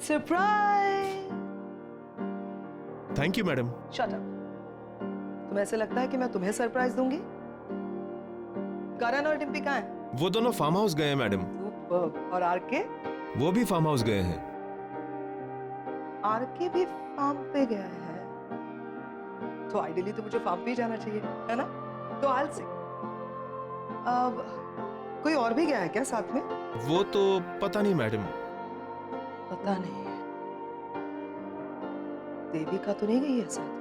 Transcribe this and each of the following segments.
Surprise. Thank you madam. Shut up. तुम्हें ऐसे लगता है कि मैं तुम्हें सरप्राइज दूंगी? करण और डिम्पी कहाँ हैं? वो दोनों फार्म हाउस गए हैं मैडम। और आरके? वो भी फार्म हाउस गए हैं। आरके भी फार्म पे गया है, तो आइडियली तो मुझे फार्म पे ही जाना चाहिए, है ना? तो आल से अब कोई और भी गया है क्या साथ में? वो तो पता नहीं मैडम। पता नहीं। देविका तो नहीं गई है साथ में?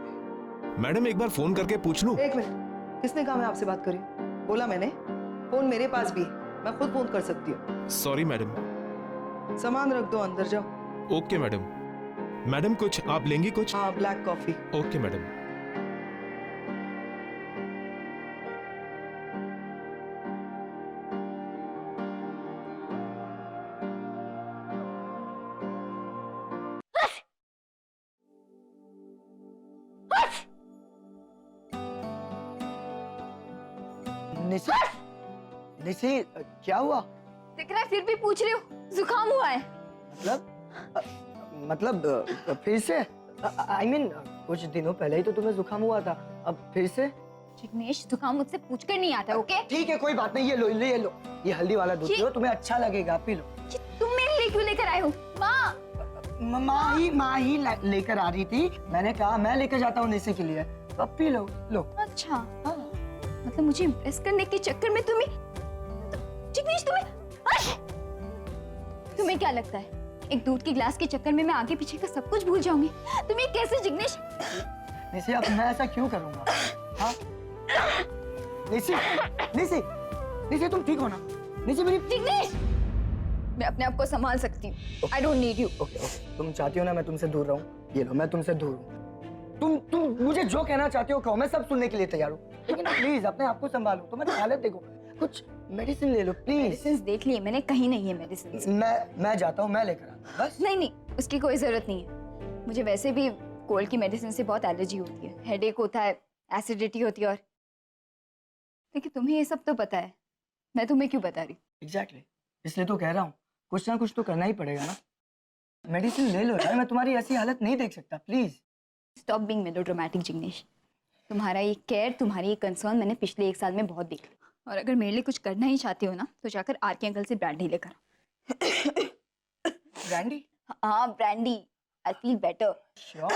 मैडम एक बार फोन करके पूछ लूं? एक मिनट, किसने कहा मैं आपसे बात करी? बोला मैंने। फोन मेरे पास भी है, मैं खुद फोन कर सकती हूँ। Sorry madam. सामान रख दो, अंदर जाओ। Okay madam. मैडम कुछ आप लेंगी कुछ? हाँ, black coffee. Okay madam. Nishi, Nishi क्या हुआ? दिख रहा है फिर भी पूछ रही हो? जुकाम हुआ है। मतलब फिर से? आई मीन कुछ दिनों पहले ही तो तुम्हें जुकाम हुआ था, अब फिर से? जिग्नेश, जुकाम मुझसे पूछकर नहीं आता, ओके? ठीक है, कोई बात नहीं, ये लो, ये लो, ये हल्दी वाला दूध लो, तुम्हें अच्छा लगेगा, पी लो। ये तुम मेरे लिए क्यों लेकर आए हो? माँ माँ ही लेकर आ रही थी, मैंने कहा मैं लेकर जाता हूँ निशी के लिए, अब पी लो, लो। अच्छा, मतलब मुझे इम्प्रेस करने के चक्कर में जिग्नेश तुम्हें क्या लगता है एक दूध के ग्लास के चक्कर में मैं आगे पीछे का सब कुछ भूल जाऊंगी? तुम ये कैसे जिग्नेश? निशी, अब मैं ऐसा क्यों करूंगा? हाँ? निशी, निशी, निशी तुम ठीक हो ना? निशी मेरी। जिग्नेश, मैं अपने आप को संभाल सकती हूँ। I don't need you. Okay, तुम चाहती हो ना मैं तुमसे दूर रहूं? ये लो, मैं तुमसे दूर हूँ। तुम मुझे जो कहना चाहती हो कहो, मैं सब सुनने के लिए तैयार हूँ, लेकिन प्लीज अपने आप को संभालो। तुम्हारी हालत देखो, कुछ मेडिसिन ले लो प्लीज। मेडिसिन देख लिए मैंने, कहीं नहीं है मेडिसिन। मैं जाता हूँ, मैं लेकर आता हूँ बस। नहीं, उसकी कोई जरूरत नहीं है। मुझे वैसे भी कोल्ड की मेडिसिन से बहुत एलर्जी होती है, हेडेक होता है, एसिडिटी होती है, और लेकिन तुम्हें ये सब तो पता है, मैं तुम्हें क्यों बता रही? एग्जैक्टली, इसलिए तो कह रहा हूँ, कुछ ना कुछ तो करना ही पड़ेगा ना। मेडिसिन ले लो यार, मैं तुम्हारी ऐसी हालत नहीं देख सकता, please. Stop being melodramatic Jignesh. तुम्हारा ये केयर, तुम्हारी ये कंसर्न मैंने पिछले 1 साल में बहुत देख लिया, और अगर मेरे लिए कुछ करना ही चाहती हो ना तो जाकर आरके अंकल से ब्रांडी लेकर। ब्रांडी? हाँ, brandy. I feel better. Sure.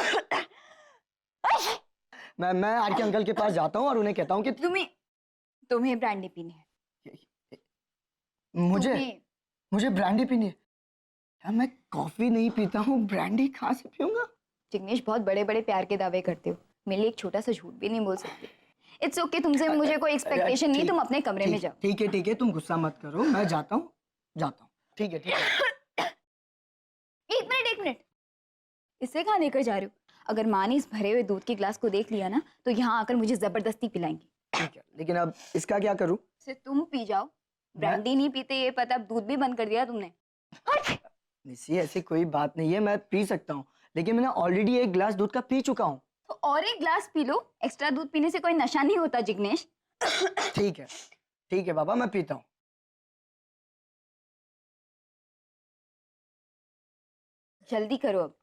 मैं आरके अंकल के पास जाता हूँ और उन्हें कहता हूँ कि तुम्हें ब्रांडी पीनी है। मुझे ब्रांडी पीनी है? यार मैं कॉफी नहीं पीता हूँ, ब्रांडी कहाँ से पीऊंगा? जिग्नेश, बहुत बड़े बड़े प्यार के दावे करते हो, मेरे लिए एक छोटा सा झूठ भी नहीं बोल सकते। इट्स ओके, तुमसे मुझे कोई एक्सपेक्टेशन नहीं, तुम अपने कमरे में जाओ। ठीक है, तुम गुस्सा मत करो, मैं जाता हूँ। ठीक है। एक मिनट, इसे कहाँ लेकर जा रहे हो? अगर माँ ने इस भरे हुए दूध के ग्लास को देख लिया ना तो यहाँ आकर मुझे जबरदस्ती पिलाएंगी। ठीक है, लेकिन अब इसका क्या करूँ? इसे तुम पी जाओ। ब्रांडी नहीं पीते ये पता, अब दूध भी बंद कर दिया तुमने। निशी, ऐसी कोई बात नहीं है, मैं पी सकता हूँ, लेकिन मैंने ऑलरेडी 1 गिलास दूध का पी चुका हूँ। तो और 1 ग्लास पी लो, एक्स्ट्रा दूध पीने से कोई नशा नहीं होता जिग्नेश। ठीक है बाबा, मैं पीता हूँ। जल्दी करो अब।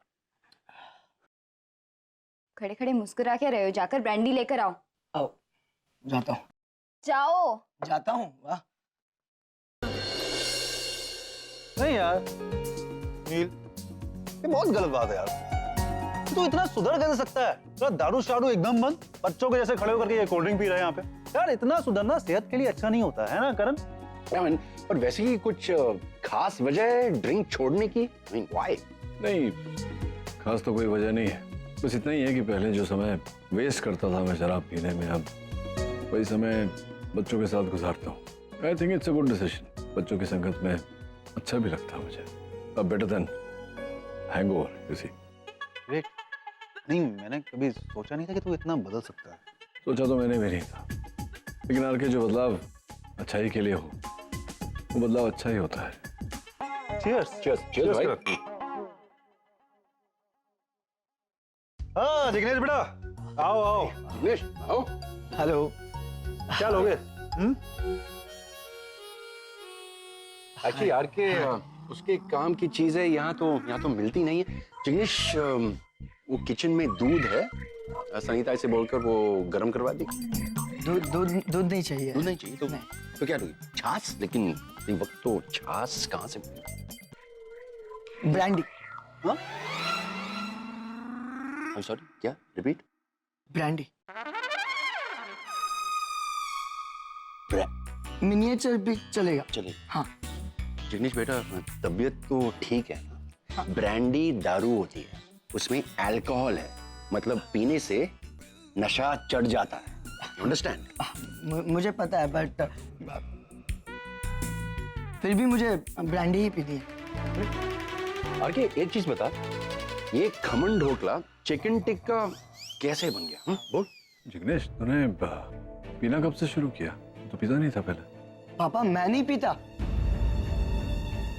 खड़े खड़े मुस्कुरा क्या रहे हो? जाकर ब्रांडी लेकर आओ। जाता हूँ। वाह। नहीं यार नील, ये बहुत गलत बात है यार। तू इतना सुधर कैसे सकता है? पूरा दारू शारू एकदम बंद, बच्चों के जैसे खड़े होकर के ये कोल्ड ड्रिंक पी रहे हैं यहाँ पे। यार इतना सुधरना सेहत के लिए अच्छा नहीं होता है ना करण? पर वैसे ही कुछ खास वजह है ड्रिंक छोड़ने की? व्हाई? नहीं, खास तो कोई वजह नहीं है, बस इतना ही है कि पहले जो समय वेस्ट करता था मैं शराब पीने में, अब वही समय बच्चों के साथ गुजारता हूँ। I think it's a good decision. बच्चों की संगत में अच्छा भी लगता है मुझे, अब better than hangover, you see. नहीं, मैंने कभी सोचा नहीं था कि तू इतना बदल सकता है। सोचा तो मैंने भी नहीं था, लेकिन आरके जो बदलाव अच्छाई के लिए हो, वो बदलाव अच्छा ही होता है। चीयर्स भाई। हाँ जिग्नेश बेटा, आओ। जिग्नेश आओ। हेलो। क्या लोगे? एक्चुअली यार के उसके काम की चीजें यहाँ तो मिलती नहीं है। जिग्नेश, वो किचन में दूध है, सनीता से बोलकर वो गर्म करवा दी। दूध नहीं चाहिए। दूध नहीं चाहिए तो क्या लोगी? छाछ? लेकिन इस वक्त तो छाछ कहाँ से मिलेगी? ब्रांडी। हाँ? सॉरी, क्या? रिपीट। ब्रांडी। मिनिएचर भी चलेगा। चलिए। हाँ। जिग्नेश बेटा, तबीयत तो ठीक है ना? हाँ। ब्रांडी दारू होती है, उसमें अल्कोहल है, मतलब पीने से नशा चढ़ जाता है। अंडरस्टैंड? मुझे पता है, बट फिर भी मुझे ब्रांडी ही पीनी है। आगे एक चीज बता, ये खमन ढोकला चिकन टिक्का कैसे बन गया? बोल। जिग्नेश, तूने पीना कब से शुरू किया? तो पीता नहीं था पहले। पापा, मैं नहीं पीता।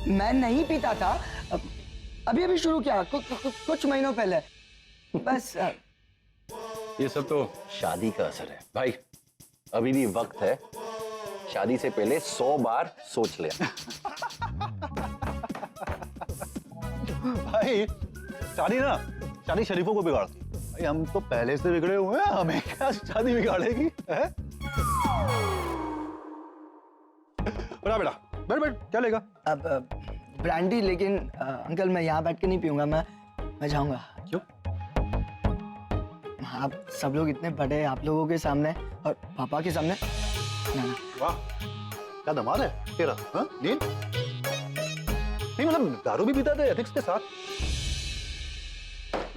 मैं नहीं पीता था, अभी अभी शुरू किया, कुछ महीनों पहले बस। ये सब तो शादी का असर है भाई, अभी भी वक्त है, शादी से पहले 100 बार सोच ले। भाई शादी शरीफों को बिगाड़ती है। भाई हम तो पहले से बिगड़े हुए हैं, हमें क्या शादी बिगाड़ेगी? है? बेटा बैठ, क्या लेगा? अब ब्रांडी, लेकिन अंकल मैं यहाँ बैठ के नहीं पीऊंगा, मैं जाऊंगा। क्यों? आप सब लोग इतने बड़े, आप लोगों के सामने और पापा के सामने। वाह, क्या दमाद है तेरा। हाँ? नील? नहीं मतलब दारू भी पीता था एथिक्स के साथ।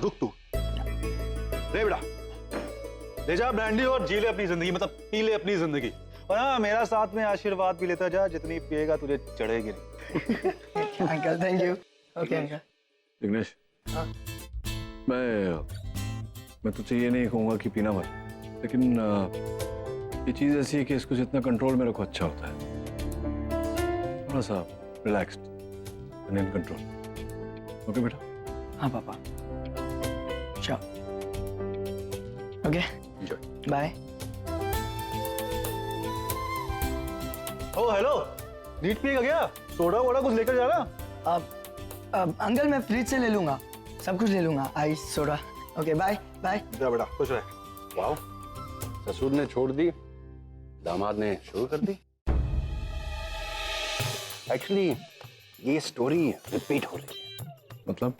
रुक तू। रे बेटा, ले जा ब्रांडी और जी ले अपनी जिंदगी, मतलब पी ले अपनी जिंदगी। और हाँ, मेरा साथ में आशीर्वाद भी लेता जा, जितनी पिएगा तुझे चढ़ेगी नहीं। Uncle thank you. Okay uncle. Jignesh, हाँ? मैं तुझसे ये नहीं कहूंगा कि पीना मत, लेकिन ये चीज ऐसी है कि इसको जितना कंट्रोल में रखो अच्छा होता है। थोड़ा सा relaxed and in control. Okay बेटा? हाँ पापा। चलो। Okay, enjoy. बाय। ओ हेलो, नीट पिएगा क्या? सोडा वोडा कुछ लेकर जाना। अब अंकल मैं फ्रिज से ले लूंगा, सब कुछ ले लूंगा, ice soda. Okay bye bye. जा बेटा, खुश रहे। वाह, ससुर ने छोड़ दी, दामाद ने शुरू कर दी। एक्चुअली ये स्टोरी रिपीट हो रही है। मतलब?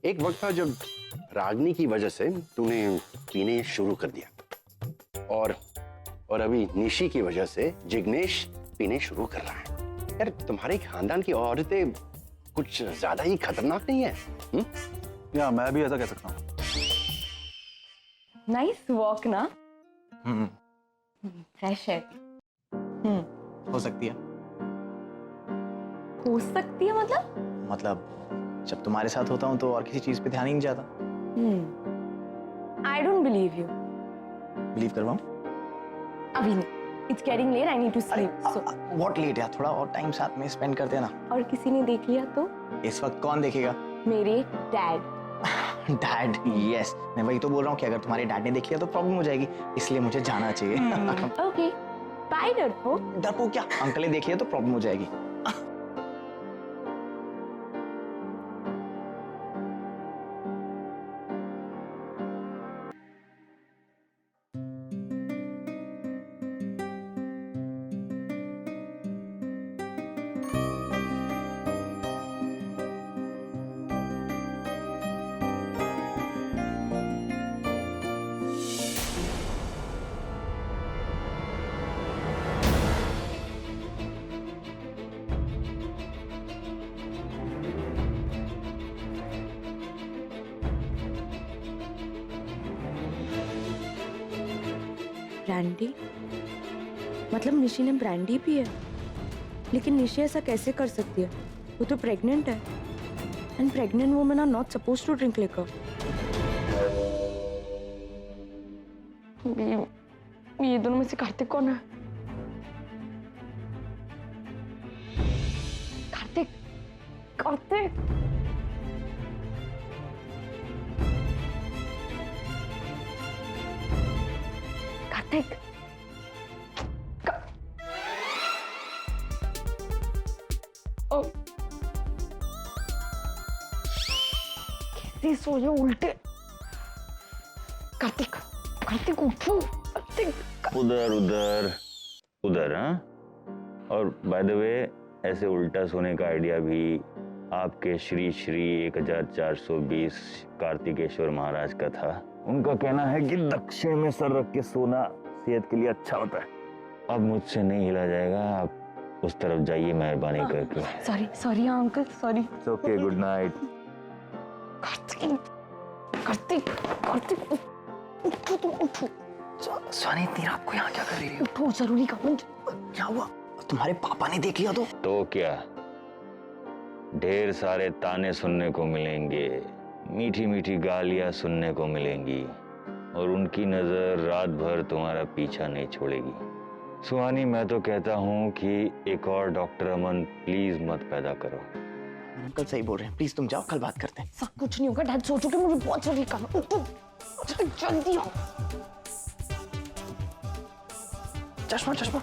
एक वक्त था जब रागनी की वजह से तूने पीने शुरू कर दिया, और अभी निशी की वजह से जिग्नेश पीने शुरू कर रहा है। यार तुम्हारे खानदान की औरतें कुछ ज्यादा ही खतरनाक नहीं है? या मैं भी ऐसा कह सकता हूँ। नाइस वॉक ना। फ्रेश है। हो सकती है। हो सकती है मतलब जब तुम्हारे साथ होता हूँ तो और किसी चीज पे ध्यान ही नहीं जाता। I don't believe you. Believe करवाऊं? अभी नहीं, it's getting late, I need to sleep. So what late यार, थोड़ा और टाइम साथ में स्पेंड करते हैं ना। और किसी ने देख लिया तो? इस वक्त कौन देखेगा? मेरे डैड। डैड? यस, मैं वही तो बोल रहा हूँ कि अगर तुम्हारे डैड ने देख लिया तो प्रॉब्लम हो जाएगी, इसलिए मुझे जाना चाहिए। ओके बाय डरपोक। डरपोक क्या, अंकल ने देख लिया तो प्रॉब्लम हो जाएगी। ब्रांडी? मतलब निशी ने ब्रांडी पी है? लेकिन निशी ऐसा कैसे कर सकती है? वो तो प्रेग्नेंट है, and pregnant women are not supposed to drink liquor. ये दोनों में से कार्तिक कौन है? कार्तिक, कार्तिक। कार्तिक, ओ ऐसे सोए उल्टे। कार्तिक, कार्तिक उठो, कार्तिक। उधर उधर उधर, हाँ। और बाय द वे, ऐसे उल्टा सोने का आइडिया भी आपके श्री श्री 1420 कार्तिकेश्वर महाराज का था। उनका कहना है कि दक्षिण में सर रख के सोना सेहत के लिए अच्छा होता है। अब मुझसे नहीं हिला जाएगा, आप उस तरफ जाइए मेहरबानी करके। Sorry sorry uncle, sorry. It's okay, good night. Kartik, Kartik, Kartik, उठो तुम, उठो। स्वानी, इतनी रात को यहाँ क्या कर रही है? उठो, जरूरी काम है। क्या हुआ? तुम्हारे पापा ने देख लिया तो क्या, ढेर सारे ताने सुनने को मिलेंगे, मीठी मीठी गालियां सुनने को मिलेंगी, और उनकी नजर रात भर तुम्हारा पीछा नहीं छोड़ेगी। सुहानी, मैं तो कहता हूँ कि एक और डॉक्टर अमन प्लीज मत पैदा करो। अंकल सही बोल रहे हैं, प्लीज तुम जाओ, कल बात करते हैं। सब कुछ नहीं होगा डैड, सोचो कि मुझे बहुत जरूरी काम है। उठो, जल्दी आओ। चश्मा, चश्मा।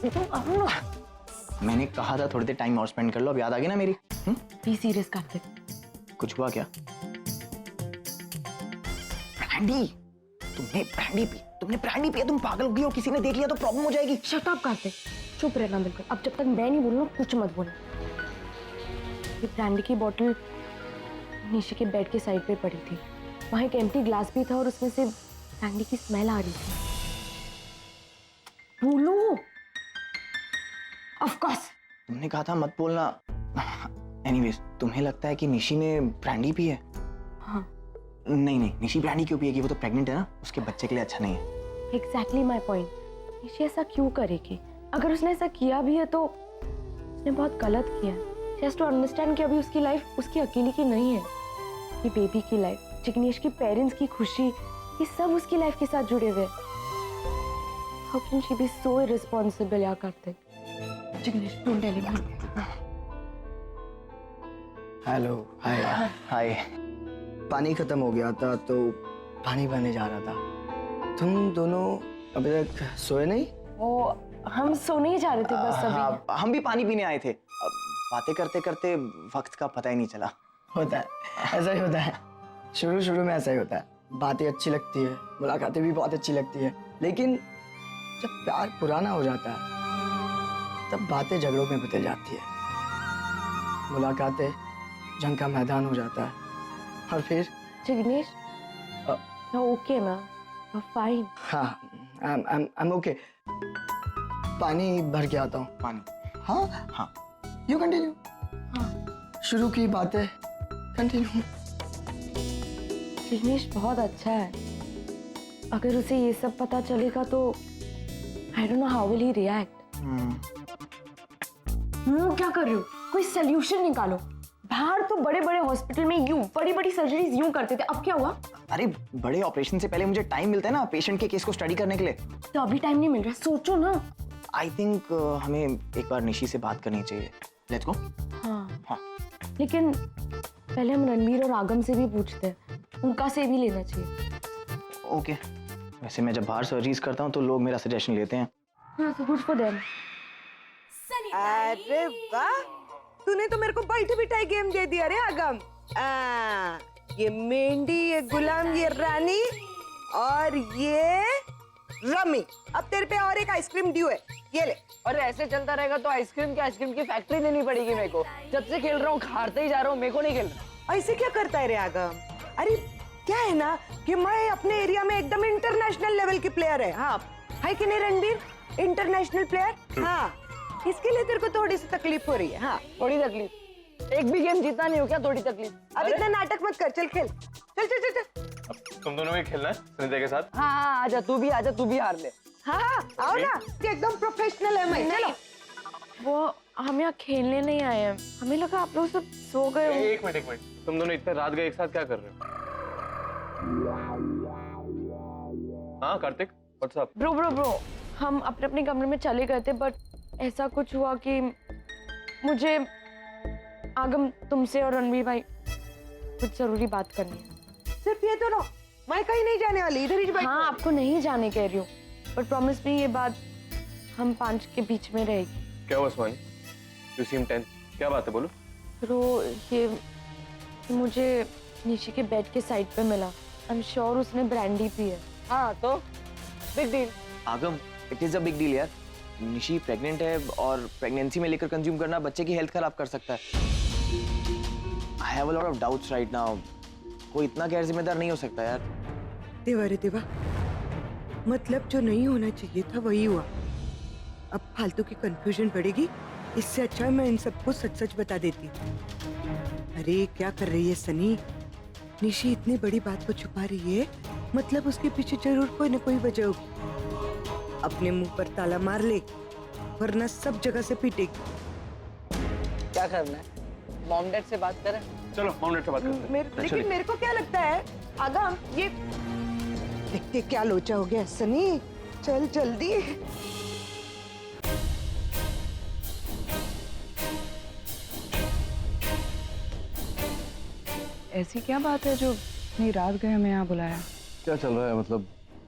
आओ ना। मैंने कहा था थोड़ी देर टाइम और स्पेंड कर लो, अब याद आ गई ना मेरी? Be serious Kartik. कुछ हुआ क्या? ब्रांडी, तुमने ब्रांडी पिया, तुम पागल हो गई हो, किसी ने देख लिया तो प्रॉब्लम हो जाएगी। शट अप कार्तिक, चुप रहना बिल्कुल। अब जब तक मैं नहीं बोलूँ कुछ मत बोलना। ये ब्रांडी की बोतल निशी के बेड के साइड पे पड़ी थी। वहाँ एक एम्प्टी ग्लास भी था और उसमें से ब्रांडी की स्मेल आ रही थी। बोलो। Of course. तुमने कहा था मत बोलना। एनीवेज, तुम्हें लगता है कि निशी ने ब्रांडी पी है? हाँ। नहीं, निशी ब्रांडी क्यों पिएगी? वो तो प्रेग्नेंट है ना, उसके बच्चे के लिए अच्छा नहीं है। Exactly my point. निशी ऐसा क्यों करेगी? अगर उसने ऐसा किया भी है तो उसने बहुत गलत किया है। जस्ट टू अंडरस्टैंड कि अभी उसकी लाइफ उसकी अकेली की नहीं है, ये बेबी की लाइफ, जिग्नेश की पेरेंट्स की खुशी, ये सब उसकी लाइफ के साथ जुड़े हुए। How can she be so irresponsible यार Kartik? Jignesh, don't tell him. Hello, hi. Hi. पानी खत्म हो गया था तो पानी भरने जा रहा था। तुम दोनों अभी तक सोए नहीं? वो हम सोने ही जा रहे थे बस अभी। हाँ, हम भी पानी पीने आए थे। अब बातें करते करते वक्त का पता ही नहीं चला। होता है, ऐसा ही होता है। शुरू में ऐसा ही होता है। बातें अच्छी लगती है, मुलाकातें भी बहुत अच्छी लगती है, लेकिन जब प्यार पुराना हो जाता है तब बातें झगड़ों में बदल जाती है, मुलाकातें जंग का मैदान हो जाता है, और फिर जिग्नेश, ओके ना? फाइन। हाँ, I'm okay। पानी भर के आता हूँ। पानी? हाँ हाँ। You continue. हाँ। शुरू की बातें कंटिन्यू। जिग्नेश बहुत अच्छा है। अगर उसे ये सब पता चलेगा तो I don't know how will he react. क्या कर रही हो? कोई सोल्यूशन निकालो। बाहर तो बड़े बड़े हॉस्पिटल में यूं बड़ी बड़ी सर्जरीज यूं करते थे, अब क्या हुआ? अरे बड़े ऑपरेशन से पहले मुझे टाइम मिलता है ना पेशेंट के केस को स्टडी करने के लिए। तो अभी टाइम नहीं मिल रहा, सोचो ना। आई थिंक हमें एक बार निशी से बात करनी चाहिए। Let's go. हाँ। लेकिन पहले हम रणबीर और आगम से भी पूछते हैं, उनका से भी लेना चाहिए। ओके। वैसे मैं जब बाहर सर्जरीज करता हूँ तो लोग मेरा सजेशन लेते हैं। हाँ, so good for them। अरे वाह, तूने तो मेरे को बैठी बिठाई गेम दे दिया रे आगम। ये मेंढी, ये गुलाम, ये रानी और ये रमी। अब तेरे पे और एक आइसक्रीम ड्यू है, ये ले। और ऐसे चलता रहेगा तो आइसक्रीम की फैक्ट्री देनी पड़ेगी मेरे को। जब से खेल रहा हूँ हारते ही जा रहा हूँ, मेरे को नहीं खेलना। ऐसे क्या करता है रे आगम? अरे क्या है ना कि मैं अपने एरिया में एकदम इंटरनेशनल लेवल की प्लेयर है। हाँ, है कि नहीं रणबीर? International player. हाँ, इसके लिए तेरे को थोड़ी सी तकलीफ हो रही है। हाँ, थोड़ी तकलीफ? एक भी गेम जीता नहीं हो क्या? थोड़ी तकलीफ? अब इतना नाटक मत कर, चल खेल। चल चल चल चल। तुम दोनों भी खेलना है सुनीता के साथ? हाँ, आजा तू भी हार ले। हाँ, आओ ना, ये एकदम प्रोफेशनल है। मैं चलो। वो हम यहाँ खेलने नहीं आए हैं, हमें लगा आप लोग सब सो गए हो। एक मिनट, तुम दोनों इतने रात गए एक साथ क्या कर रहे हो? हाँ कार्तिक, व्हाट्स अप? ब्रो, हम अपने अपने कमरे में चले गए थे, बट ऐसा कुछ हुआ कि मुझे आगम तुमसे और रणवीर भाई कुछ जरूरी बात करनी है। सिर्फ ये तो ना, मैं कहीं नहीं जाने वाली, इधर ही बैठ। हाँ, आपको नहीं जाने कह रही हूँ, बट प्रॉमिस मी ये बात हम 5 के बीच में रहेगी। क्या हुआ स्वानी? यू सीम टेंस, क्या बात है बोलो। ब्रो, ये मुझे निशी के बेड के साइड पे मिला। आई एम श्योर उसने ब्रांडी पी है। हाँ तो बिग डील। आगम, it is a big deal यार। निशी प्रेग्नेंट है और प्रेगनेंसी में लेकर कंज्यूम करना बच्चे की हेल्थ खराब कर सकता है। I have a lot of doubts right now. कोई इतना गैर जिम्मेदार नहीं हो सकता यार। देवा रे देवा, मतलब जो नहीं होना चाहिए था वही हुआ। अब फालतू की कंफ्यूजन बढ़ेगी, इससे अच्छा मैं इन सबको सच सच बता देती। अरे क्या कर रही है सनी? निशी इतनी बड़ी बात को छुपा रही है, मतलब उसके पीछे जरूर कोई न कोई वजह होगी। अपने मुंह पर ताला मार ले, वरना सब जगह से पीटेगी। क्या करना है? मॉम डैड से बात करें? चलो मॉम डैड से बात करते हैं। लेकिन मेरे को क्या लगता है आगम, ये देखते क्या लोचा हो गया सनी। चल जल्दी। ऐसी क्या बात है जो इतनी रात गए हमें यहाँ बुलाया? क्या चल रहा है? मतलब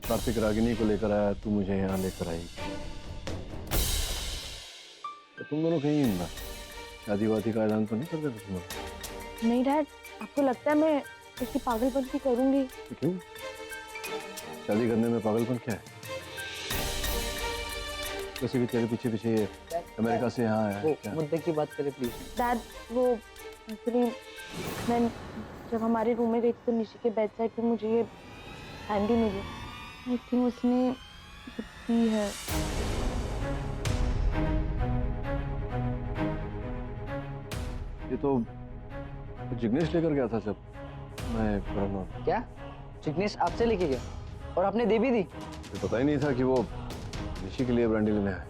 कार्तिक रागिनी को लेकर आया, तू मुझे यहाँ लेकर आई। तो तुम दोनों कहीं शादी वादी का ऐलान तो नहीं कर देते तुम लोग? नहीं डैड, आपको लगता है मैं ऐसी पागलपन की करूंगी? तो क्यों? शादी करने में पागलपन क्या है? वैसे भी तेरे पीछे पीछे ये अमेरिका से यहाँ आया है क्या? मुद्दे की बात करें प्लीज। डैड, वो एक्चुअली मैं जब हमारे रूम में गई थी तो निशी के बेड साइड पे मुझे ये हैंडी मिली। आई थिंक उसने ये पी है। ये तो जिग्नेश लेकर गया था जब मैं पुराना। क्या जिग्नेश आपसे लेके गया और आपने दे भी दी? मुझे पता ही नहीं था कि वो निशी के लिए ब्रांडी लेने आए।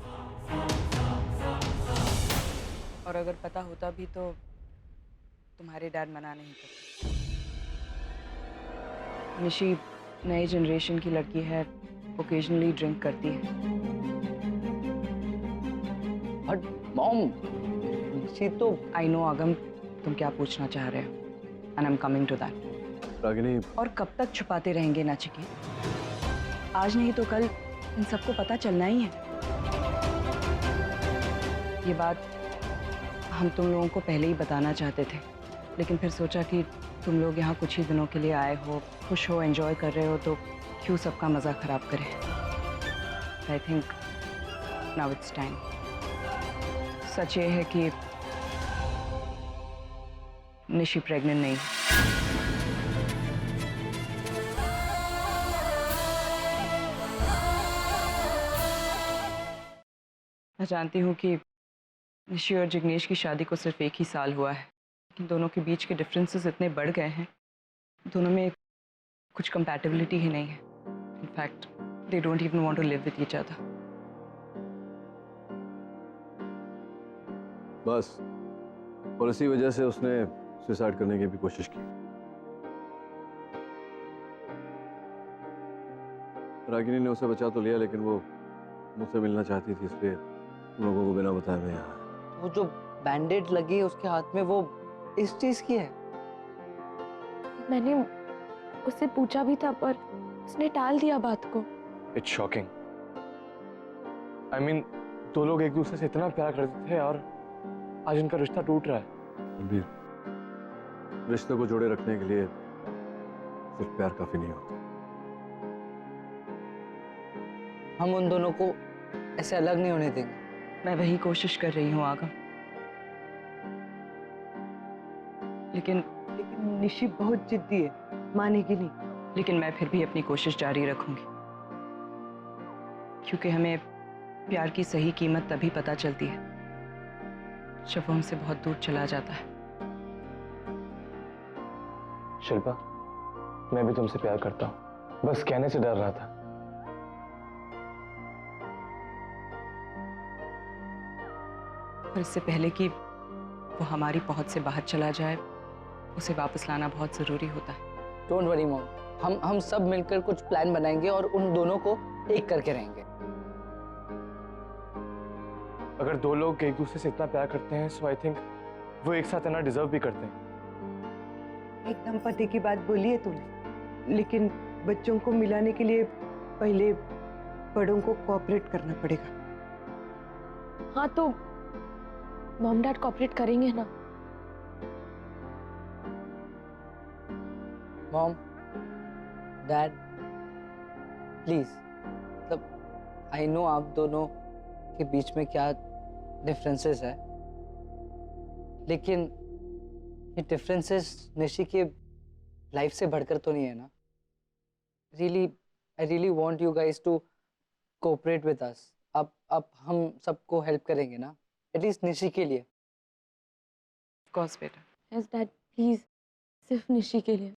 और अगर पता होता भी तो तुम्हारे डैड मना नहीं करते। निशी नई जनरेशन की लड़की है, ओकेजनली ड्रिंक करती है। बट मॉम, शी तो आई नो आगम, तुम क्या पूछना चाह रहे हो, and I am coming to that. Ragini, और कब तक छुपाते रहेंगे नचिकेत? आज नहीं तो कल इन सबको पता चलना ही है। ये बात हम तुम लोगों को पहले ही बताना चाहते थे, लेकिन फिर सोचा कि तुम लोग यहाँ कुछ ही दिनों के लिए आए हो, खुश हो, एंजॉय कर रहे हो, तो क्यों सबका मज़ा ख़राब करें। I think now it's time. सच ये है कि निशी प्रेग्नेंट नहीं। मैं जानती हूँ कि निशी और जिग्नेश की शादी को सिर्फ एक ही साल हुआ है, लेकिन दोनों के बीच के डिफरेंसेस इतने बढ़ गए हैं, दोनों में कुछ कंपैटिबिलिटी ही नहीं है। In fact they don't even want to live with each other. बस, और इसी वजह से उसने सुसाइड करने की भी कोशिश की। रागिनी ने उसे बचा तो लिया, लेकिन वो मुझसे मिलना चाहती थी, इसलिए उन लोगों को बिना बताए मैं यहाँ। वो जो बैंडेड लगी है उसके हाथ में, वो इस चीज की है? मैंने उससे पूछा भी था पर उसने टाल दिया बात को। It's shocking. आई मीन, दो लोग एक दूसरे से इतना प्यार करते थे और आज इनका रिश्ता टूट रहा है। रणबीर, रिश्ते को जोड़े रखने के लिए सिर्फ प्यार काफी नहीं होता। हम उन दोनों को ऐसे अलग नहीं होने देंगे। मैं वही कोशिश कर रही हूँ आगम, लेकिन निशी बहुत जिद्दी है, मानेगी नहीं। लेकिन मैं फिर भी अपनी कोशिश जारी रखूंगी, क्योंकि हमें प्यार की सही कीमत तभी पता चलती है जब वो हमसे बहुत दूर चला जाता है। शिल्पा, मैं भी तुमसे प्यार करता हूँ, बस कहने से डर रहा था। और इससे पहले कि वो हमारी पहुंच से बाहर चला जाए, उसे वापस लाना बहुत जरूरी होता है। डोंट वरी मॉम, हम सब मिलकर कुछ प्लान बनाएंगे और उन दोनों को एक करके रहेंगे। अगर दो लोग एक दूसरे से इतना प्यार करते हैं, सो आई थिंक वो एक साथ रहना डिजर्व भी करते हैं। एकदम पते की बात बोली है तूने, लेकिन बच्चों को मिलाने के लिए पहले बड़ों को कोऑपरेट करना पड़ेगा। हाँ तो मॉम डैड कोऑपरेट करेंगे ना? मॉम, डैड, प्लीज, मतलब आई नो आप दोनों के बीच में क्या डिफरेंसेस है, लेकिन ये डिफरेंसेस निशी के लाइफ से बढ़कर तो नहीं है ना। I really want you guys to cooperate with us. अब हम सबको हेल्प करेंगे ना, एटलीस्ट निशी के लिए। ऑफ कोर्स बेटा। यस डैड प्लीज, सिर्फ निशी के लिए।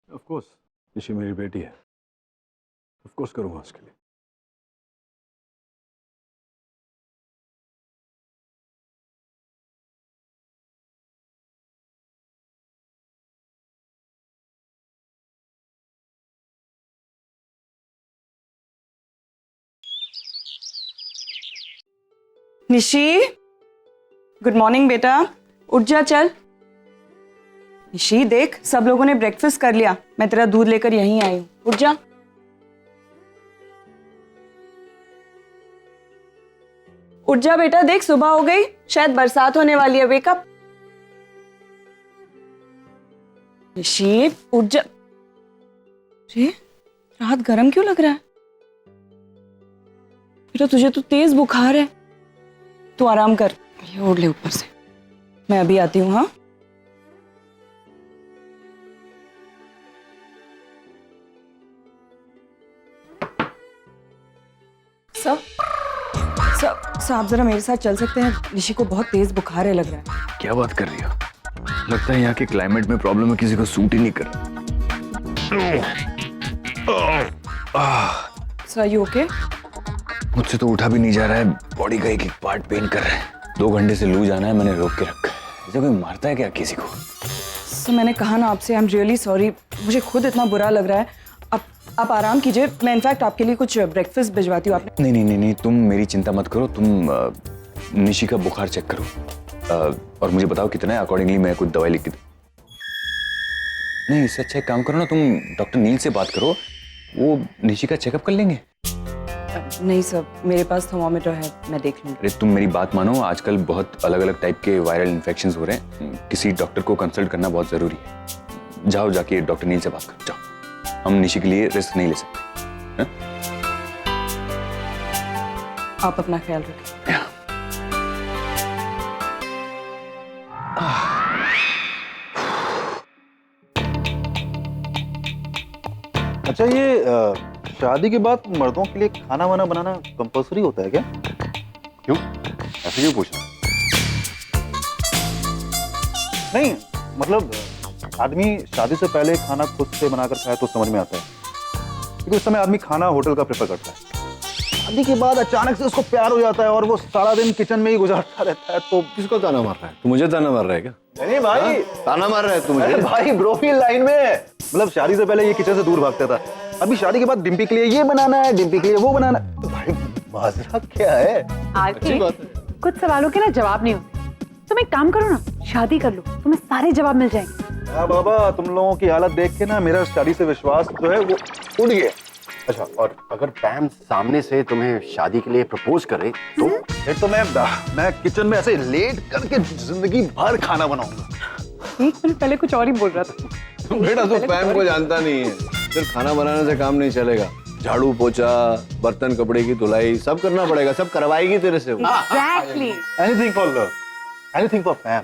ऑफ कोर्स, निशी मेरी बेटी है, ऑफ कोर्स करूँगा उसके लिए। निशी, गुड मॉर्निंग बेटा, उठ जा चल। निशी देख, सब लोगों ने ब्रेकफास्ट कर लिया, मैं तेरा दूध लेकर यहीं आई हूँ, उठ जा। उठ जा बेटा, देख सुबह हो गई, शायद बरसात होने वाली है, वेक अप। निशी उठ जा। अरे रात गर्म क्यों लग रहा है बेटा? तुझे तो तेज बुखार है, तू आराम कर, ये ओढ़ ले ऊपर से, मैं अभी आती हूँ। हाँ सब आप जरा मेरे साथ चल सकते हैं? निशी को बहुत तेज बुखार है लग रहा है। क्या बात कर रही हो? लगता है यहाँ के क्लाइमेट में प्रॉब्लम है, किसी को सूट ही नहीं कर। Sir you okay? मुझसे तो उठा भी नहीं जा रहा है, बॉडी का एक एक पार्ट पेन कर रहा है। 2 घंटे से लू जाना है, मैंने रोक के रखा है। ऐसे कोई मारता है क्या किसी को? सर मैंने कहा ना आपसे, आई एम रियली सॉरी, मुझे खुद इतना बुरा लग रहा है। आप आराम कीजिए, मैं इनफैक्ट आपके लिए कुछ ब्रेकफास्ट भिजवाती हूँ। आपने नहीं, तुम मेरी चिंता मत करो, तुम निशी का बुखार चेक करो और मुझे बताओ कितना है, अकॉर्डिंगली मैं कुछ दवाई लिख के। नहीं, इससे अच्छा एक काम करो ना, तुम डॉक्टर नील से बात करो, वो निशी का चेकअप कर लेंगे। नहीं सर, मेरे पास थर्मोमीटर है, मैं देख लूँगी। अरे तुम मेरी बात मानो, आजकल बहुत अलग अलग टाइप के वायरल इन्फेक्शंस हो रहे हैं, किसी डॉक्टर को कंसल्ट करना बहुत जरूरी है। जाओ जाके डॉक्टर नील से बात करो, जाओ। हम निशी के लिए रिस्क नहीं ले सकते। है? आप अपना ख्याल रखें। अच्छा, ये शादी के बाद मर्दों के लिए खाना वाना बनाना कंपल्सरी होता है क्या? क्यों? ऐसे क्यों पूछा? नहीं, मतलब आदमी शादी से पहले खाना खुद से बनाकर खाए तो समझ में आता है, क्योंकि उस समय आदमी खाना होटल का प्रेफर करता है। शादी के बाद अचानक से उसको प्यार हो जाता है और वो सारा दिन किचन में ही गुजारता रहता है। तो किसको ताना मार रहा है? तू मुझे ताना मार रहा है क्या? नहीं भाई, ताना मार रहा है तू मुझे? अरे भाई, ब्रोफिल लाइन में, मतलब शादी से पहले ये किचन से दूर भागता था, अभी शादी के बाद डिम्पी के लिए ये बनाना है, डिम्पी के लिए वो बनाना है। तो भाई माजरा क्या है? आरती, कुछ सवालों के ना जवाब नहीं होते। तुम एक काम करो ना, शादी कर लो, तुम्हें सारे जवाब मिल जाएंगे। हाँ बाबा, तुम लोगों की हालत देख के ना मेरा शादी से विश्वास जो है वो उड़ गया। अच्छा, और अगर पैम सामने से तुम्हें शादी के लिए प्रपोज करे तो? फिर तो मैं किचन में ऐसे लेट करके जिंदगी भर खाना बनाऊंगा। 1 मिनट पहले कुछ और ही बोल रहा था। बेटा तो पैम को जानता नहीं है, सिर्फ खाना बनाने से काम नहीं चलेगा, झाड़ू पोछा, बर्तन कपड़े की धुलाई सब करना पड़ेगा, सब करवाएगी तेरे से। Exactly. Anything for love, anything for Pam.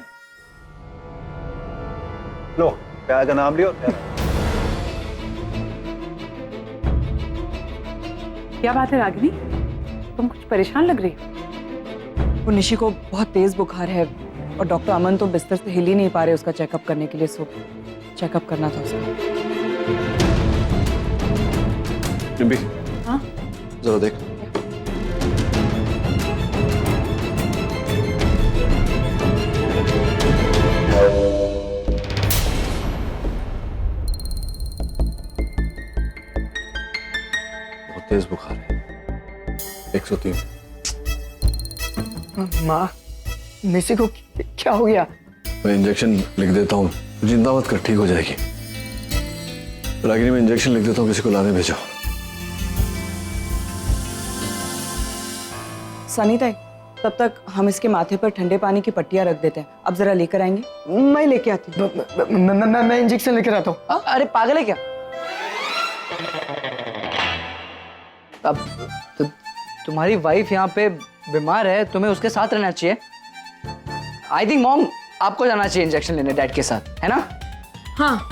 लो, प्यार का नाम लियो। क्या बात है रागिनी, तुम कुछ परेशान लग रही हो। वो निशी को बहुत तेज बुखार है और डॉक्टर अमन तो बिस्तर से हिल ही नहीं पा रहे उसका चेकअप करने के लिए, सो चेकअप करना था उसका। डिम्पी, हाँ? जरा देख। बहुत तेज बुखार है, 103। माँ, निशी को क्या हो गया? मैं इंजेक्शन लिख देता हूँ, चिंता मत कर, ठीक हो जाएगी। रागिनी, मैं इंजेक्शन लिख देता हूँ, किसी को लाने भेजो। सनी ताई, तब तक हम इसके माथे पर ठंडे पानी की पट्टियां रख देते हैं। अब जरा लेकर आएंगे। मैं लेके आती हूँ। मैं इंजेक्शन लेकर आता हूँ। अरे पागल है क्या? अब तुम्हारी वाइफ यहाँ पे बीमार है, तुम्हें उसके साथ रहना चाहिए। आई थिंक मॉम आपको जाना चाहिए इंजेक्शन लेने डैड के साथ, है ना? हाँ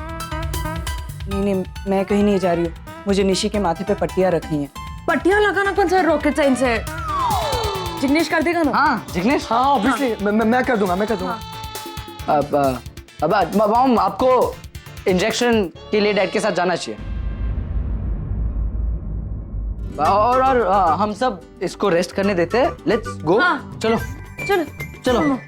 नहीं, मैं कहीं नहीं जा रही हूँ। मुझे निशी के माथे पे पट्टियां रखनी है। पट्टियां लगाना कौन सा रॉकेट साइंस है? जिग्नेश कर देगा ना? हाँ जिग्नेश। हाँ ऑब्वियसली मैं कर दूंगा, मैं कर दूंगा। अब मॉम आपको इंजेक्शन के लिए डैड के साथ जाना चाहिए। और हम सब इसको रेस्ट करने देते हैं। Let's go. हाँ। चलो चलो चलो।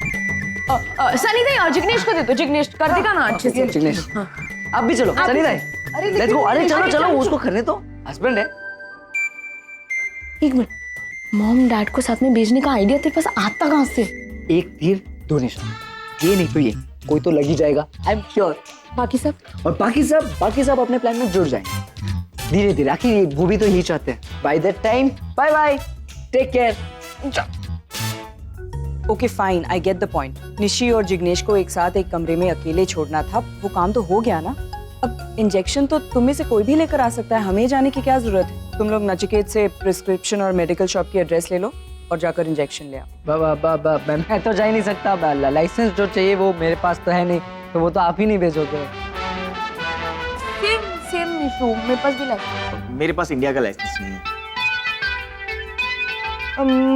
सनी दाई जिग्नेश को दे दो, जिग्नेश कर देगा ना अच्छे से। जिग्नेश आप भी चलो। सनी दाई लेट्स गो। अरे चलो चलो उसको करने तो, हस्बैंड है। एक मिनट, मॉम डैड को साथ में भेजने का आइडिया तेरे पास आता कहाँ से? एक तीर दो निशान, ये नहीं तो ये, कोई तो लग ही जाएगा। I am sure. बाकी सब? और बाकी सब अपने प्लान में जुड़ जाएंगे धीरे धीरे। आखिर वो भी तो यही चाहते हैं। By that time bye bye, take care. Okay fine, I get the point. Nishi और जिग्नेश को एक साथ एक कमरे में अकेले छोड़ना था, वो काम तो हो गया ना। अब इंजेक्शन तो तुम में से कोई भी लेकर आ सकता है, हमें जाने की क्या जरूरत है? तुम लोग नचिकेत से प्रिस्क्रिप्शन और मेडिकल शॉप की एड्रेस ले लो और जाकर इंजेक्शन ले आओ। मैं तो जा ही नहीं सकता। लाइसेंस जो चाहिए वो मेरे पास तो है नहीं, तो वो तो आप ही नहीं भेजोगे। सेम इशू मेरे पास भी लगा। मेरे पास इंडिया का लाइसेंस नहीं है।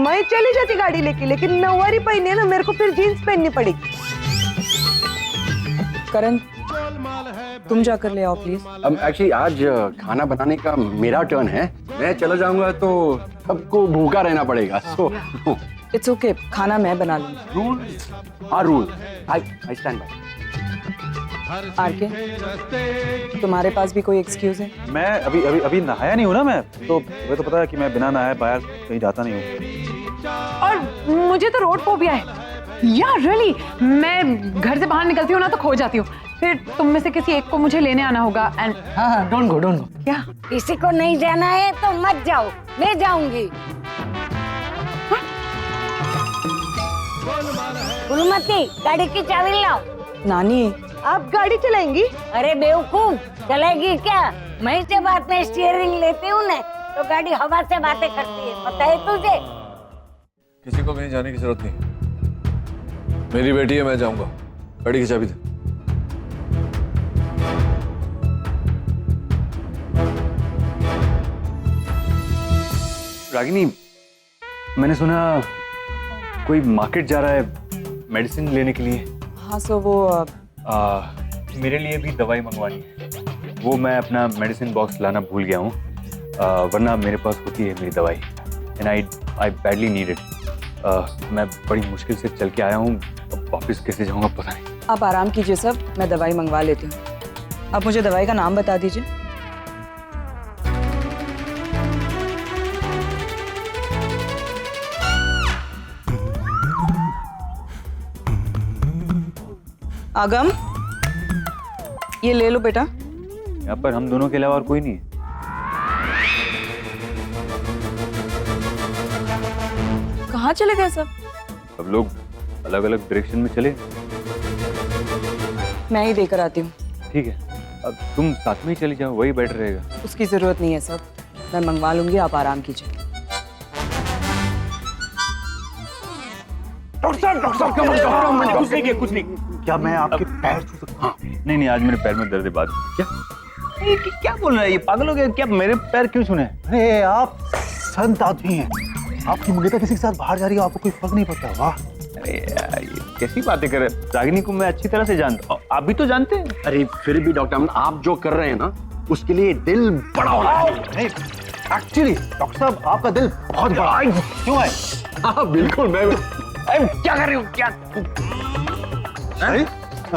मैं चली जाती गाड़ी लेके, लेकिन नौवारी पहनी है ना, मेरे को फिर जीन्स पहननी पड़ेगी। करण तुम जाकर ले आओ प्लीज। एक्चुअली आज खाना बनाने का मेरा टर्न है। मैं चला जाऊंगा तो सबको भूखा रहना पड़ेगा। सो इट्स ओके, खाना मैं बना लूंगी। Rule I stand by. RK तुम्हारे पास भी कोई एक्सक्यूज है? मैं अभी नहाया नहीं हूँ ना। मैं तो तुम्हें तो पता है कि मैं बिना नहाए बाहर कहीं जाता नहीं हूँ। और मुझे तो रोड फोबिया है यार, रियली। मैं घर से बाहर निकलती हूँ ना तो खो जाती हूँ। फिर तुम में से किसी एक को मुझे लेने आना होगा। एंड हाँ डोंट गो। क्या किसी को नहीं जाना है तो मत जाओ, मैं जाऊंगी। गुरुमती गाड़ी की चाबी लाओ। नानी आप गाड़ी चलाएंगी? अरे बेवकूफ, चलेगी क्या? मैं से बात में स्टीयरिंग लेती हूँ ना, तो गाड़ी हवा से बातें करती है, पता है तुझे? किसी को कहीं जाने की जरूरत नहीं। मेरी बेटी है, मैं जाऊंगा। गाड़ी की चाबी दे। रागिनी, मैंने सुना कोई मार्केट जा रहा है मेडिसिन लेने के लिए। हाँ सो वो मेरे लिए भी दवाई मंगवानी है। वो मैं अपना मेडिसिन बॉक्स लाना भूल गया हूँ, वरना मेरे पास होती है मेरी दवाई। And I badly need it. मैं बड़ी मुश्किल से चल के आया हूँ, वापस कैसे जाऊँगा पता नहीं। आप आराम कीजिए सब, मैं दवाई मंगवा लेती हूँ। आप मुझे दवाई का नाम बता दीजिए। आगम ये ले लो बेटा। यहाँ पर हम दोनों के अलावा और कोई नहीं है। कहाँ चले गए सब? सब लोग अलग अलग डायरेक्शन में चले। मैं ही देकर आती हूँ। ठीक है, अब तुम साथ में ही चली जाओ, वही बेटर रहेगा। उसकी जरूरत नहीं है सब, मैं मंगवा लूंगी, आप आराम कीजिए। कुछ नहीं। क्या मैं आपके पैर छू सकता हूँ? नहीं, आज मेरे पैर में दर्द है। बात क्या बोल रहा है ये? पागल हो गया क्या? मेरे पैर क्यों छूने? अरे आप संत आदमी हैं। आपकी मंगेता किसी के साथ बाहर जा रही है, आपको कोई फर्क नहीं पड़ता। वाह, अरे यार ये कैसी बातें कर रहे हैं? रागिनी को मैं अच्छी तरह से जानता हूँ, आप भी तो जानते हैं। अरे फिर भी डॉक्टर अमन, आप जो कर रहे हैं ना, उसके लिए दिल बड़ा होना है। एक्चुअली डॉक्टर साहब, आपका दिल बहुत बड़ा है। क्यों है? हाँ बिल्कुल। मैं क्या कर रही हूँ? क्या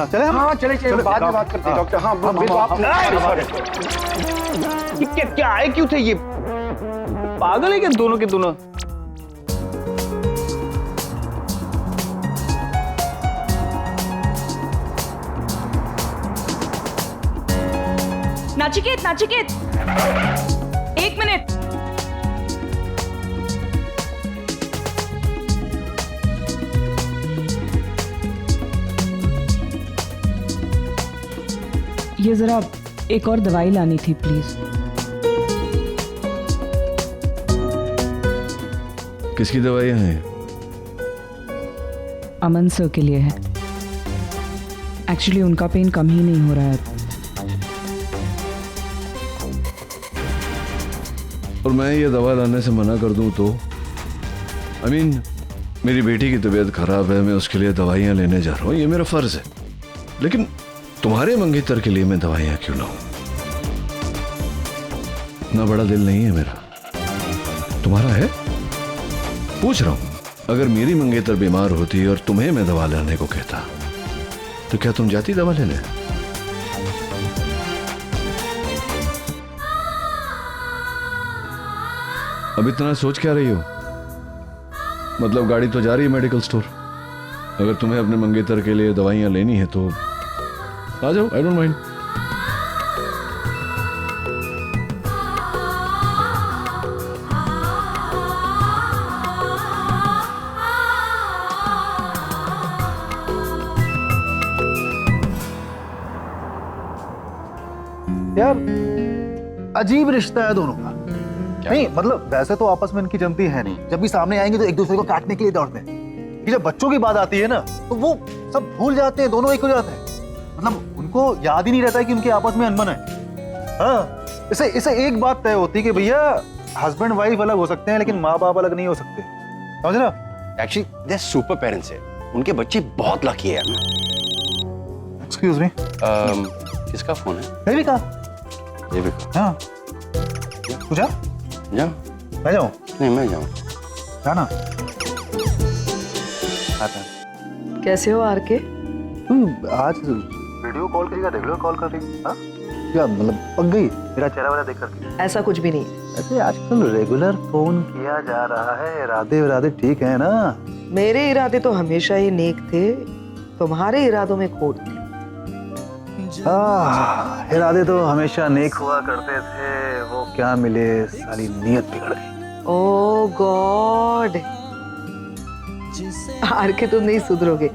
चले हम? हाँ चले बाद में बात करते हैं डॉक्टर। हाँ क्या आए क्यों थे ये? पागल है क्या दोनों के दोनों? नाचिकेत, नाचिकेत, एक मिनट। ये ज़रा एक और दवाई लानी थी प्लीज़। किसकी दवाइयाँ हैं? अमन सर के लिए है। एक्चुअली उनका पेन कम ही नहीं हो रहा है। और मैं ये दवा लाने से मना कर दूं तो I mean, मेरी बेटी की तबीयत खराब है, मैं उसके लिए दवाइयाँ लेने जा रहा हूँ, ये मेरा फर्ज है। लेकिन तुम्हारे मंगेतर के लिए मैं दवाइयाँ क्यों लाऊं? इतना बड़ा दिल नहीं है मेरा, तुम्हारा है? पूछ रहा हूं, अगर मेरी मंगेतर बीमार होती और तुम्हें मैं दवा लाने को कहता तो क्या तुम जाती दवा लेने? अब इतना सोच क्या रही हो? मतलब गाड़ी तो जा रही है मेडिकल स्टोर। अगर तुम्हें अपने मंगेतर के लिए दवाइयां लेनी है तो आ जाओ, आई डोंट माइंड। यार अजीब रिश्ता है दोनों का। नहीं मतलब वैसे तो आपस में इनकी जमती है नहीं, जब भी सामने आएंगे तो एक दूसरे को काटने के लिए दौड़ते हैं। कि जब बच्चों की बात आती है ना तो वो सब भूल जाते हैं, दोनों एक हो जाते हैं। मतलब उनको याद ही नहीं रहता है कि उनके आपस में अनबन है। हाँ, इसे एक बात तय होती है कि भैया हस्बैंड वाइफ अलग हो सकते हैं लेकिन माँ बाप अलग नहीं हो सकते, समझ रहा? एक्चुअली दे सुपर पेरेंट्स है, उनके बच्चे बहुत लकी है। एक्सक्यूज मी, किसका फोन है? मैं भी कहा। ये भी कहा। हाँ, तू जा। जा। मैं जाऊँ? नहीं मैं जाऊँ। जाना। कैसे हो आर के? आज वीडियो कॉल करेगा, रेगुलर कॉल कर रही? हाँ? क्या मतलब पक गई मेरा चेहरा वाला देख करके? ऐसा कुछ भी नहीं। ऐसे आजकल रेगुलर फोन किया जा रहा है, इरादे ठीक है ना? मेरे इरादे तो हमेशा ही नेक थे, तुम्हारे इरादों में खोट थी। इरादे तो हमेशा नेक हुआ करते थे, वो क्या मिले, सारी नीयत बिगड़ गई। ओह गॉड, आर के तुम नहीं सुधरोगे।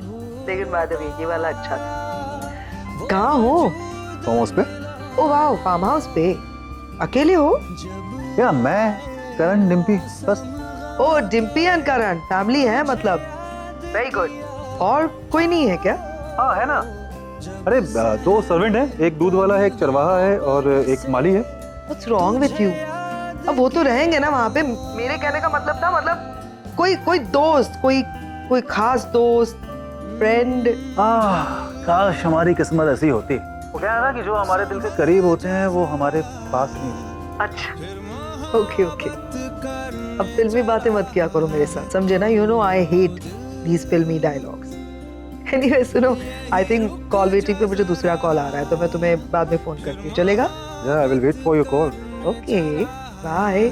लेकिन बाद में ये वाला अच्छा था। कहाँ हो? फार्म हाउस पे। ओ वाह, फार्म हाउस पे अकेले हो? क्या मैं, करण, डिम्पी बस। ओ डिम्पी एंड करण फैमिली है मतलब? Very good. और कोई नहीं है क्या? हाँ है ना, अरे दो सर्वेंट हैं, एक दूध वाला है, एक चरवाहा है और एक माली है। What's wrong with you? अब वो तो रहेंगे ना वहाँ पे। मेरे कहने का मतलब था, मतलब कोई दोस्त, कोई खास दोस्त, फ्रेंड। काश हमारी किस्मत ऐसी होती। वो क्या है ना कि जो हमारे दिल के करीब होते हैं वो हमारे पास नहीं। अच्छा, ओके। अब फिल्मी बातें मत किया करो मेरे साथ, समझे ना? You know I hate these फिल्मी डायलॉग्स। एनीवे सुनो, आई थिंक कॉल वेटिंग पे मुझे दूसरा कॉल आ रहा है, तो मैं तुम्हें बाद में फोन करती हूँ, चलेगा? Yeah, I will wait for your call. Okay, bye.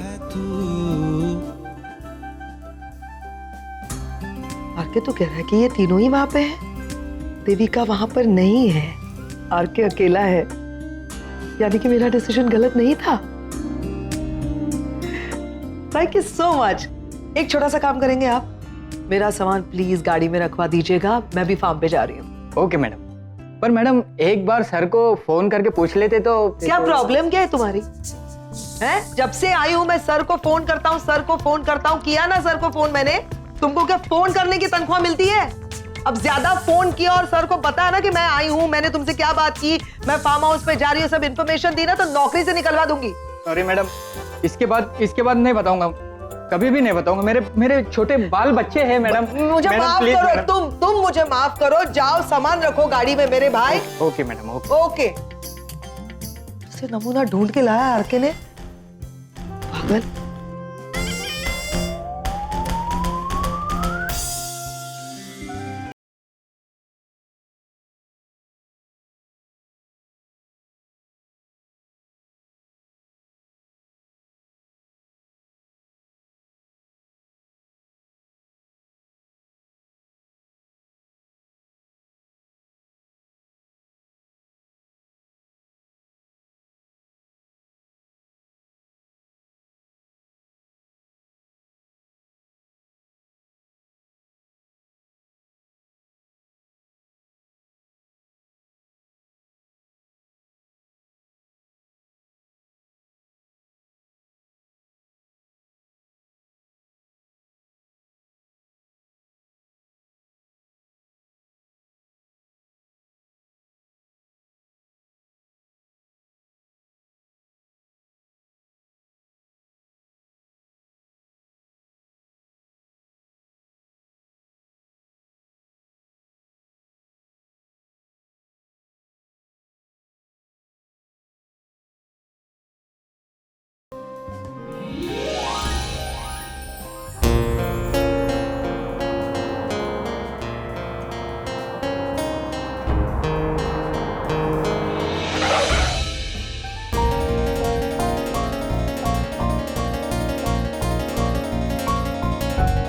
RK तो कह रहा है कि ये तीनों ही वहां पे हैं, देविका वहां पर नहीं है, आरके अकेला है। यानी कि मेरा डिसीजन गलत नहीं था। Thank you so much. एक छोटा सा काम करेंगे आप? मेरा सामान प्लीज गाड़ी में रखवा दीजिएगा, मैं भी फार्म पे जा रही हूँ। Okay madam. पर मैडम एक बार सर को फोन करके पूछ लेते तो। क्या प्रॉब्लम क्या है तुम्हारी? हैं? जब से आई हूँ मैं सर को फोन करता हूँ, किया ना सर को फोन मैंने। तुमको क्या फोन करने की तनख्वाह मिलती है? अब ज्यादा फोन किया और सर को पता है ना कि मैं आई हूँ, मैंने तुमसे क्या बात की, मैं फार्म हाउस पे जा रही हूँ, सब इन्फॉर्मेशन दी ना तो नौकरी से निकलवा दूंगी। सॉरी मैडम, इसके बाद नहीं बताऊंगा, कभी भी नहीं बताऊंगा। मेरे छोटे बाल बच्चे हैं मैडम। मुझे माफ करो, तुम मुझे माफ करो। जाओ सामान रखो गाड़ी में मेरे भाई। Okay madam, okay. नमूना ढूंढ के लाया आरके ने, पागल।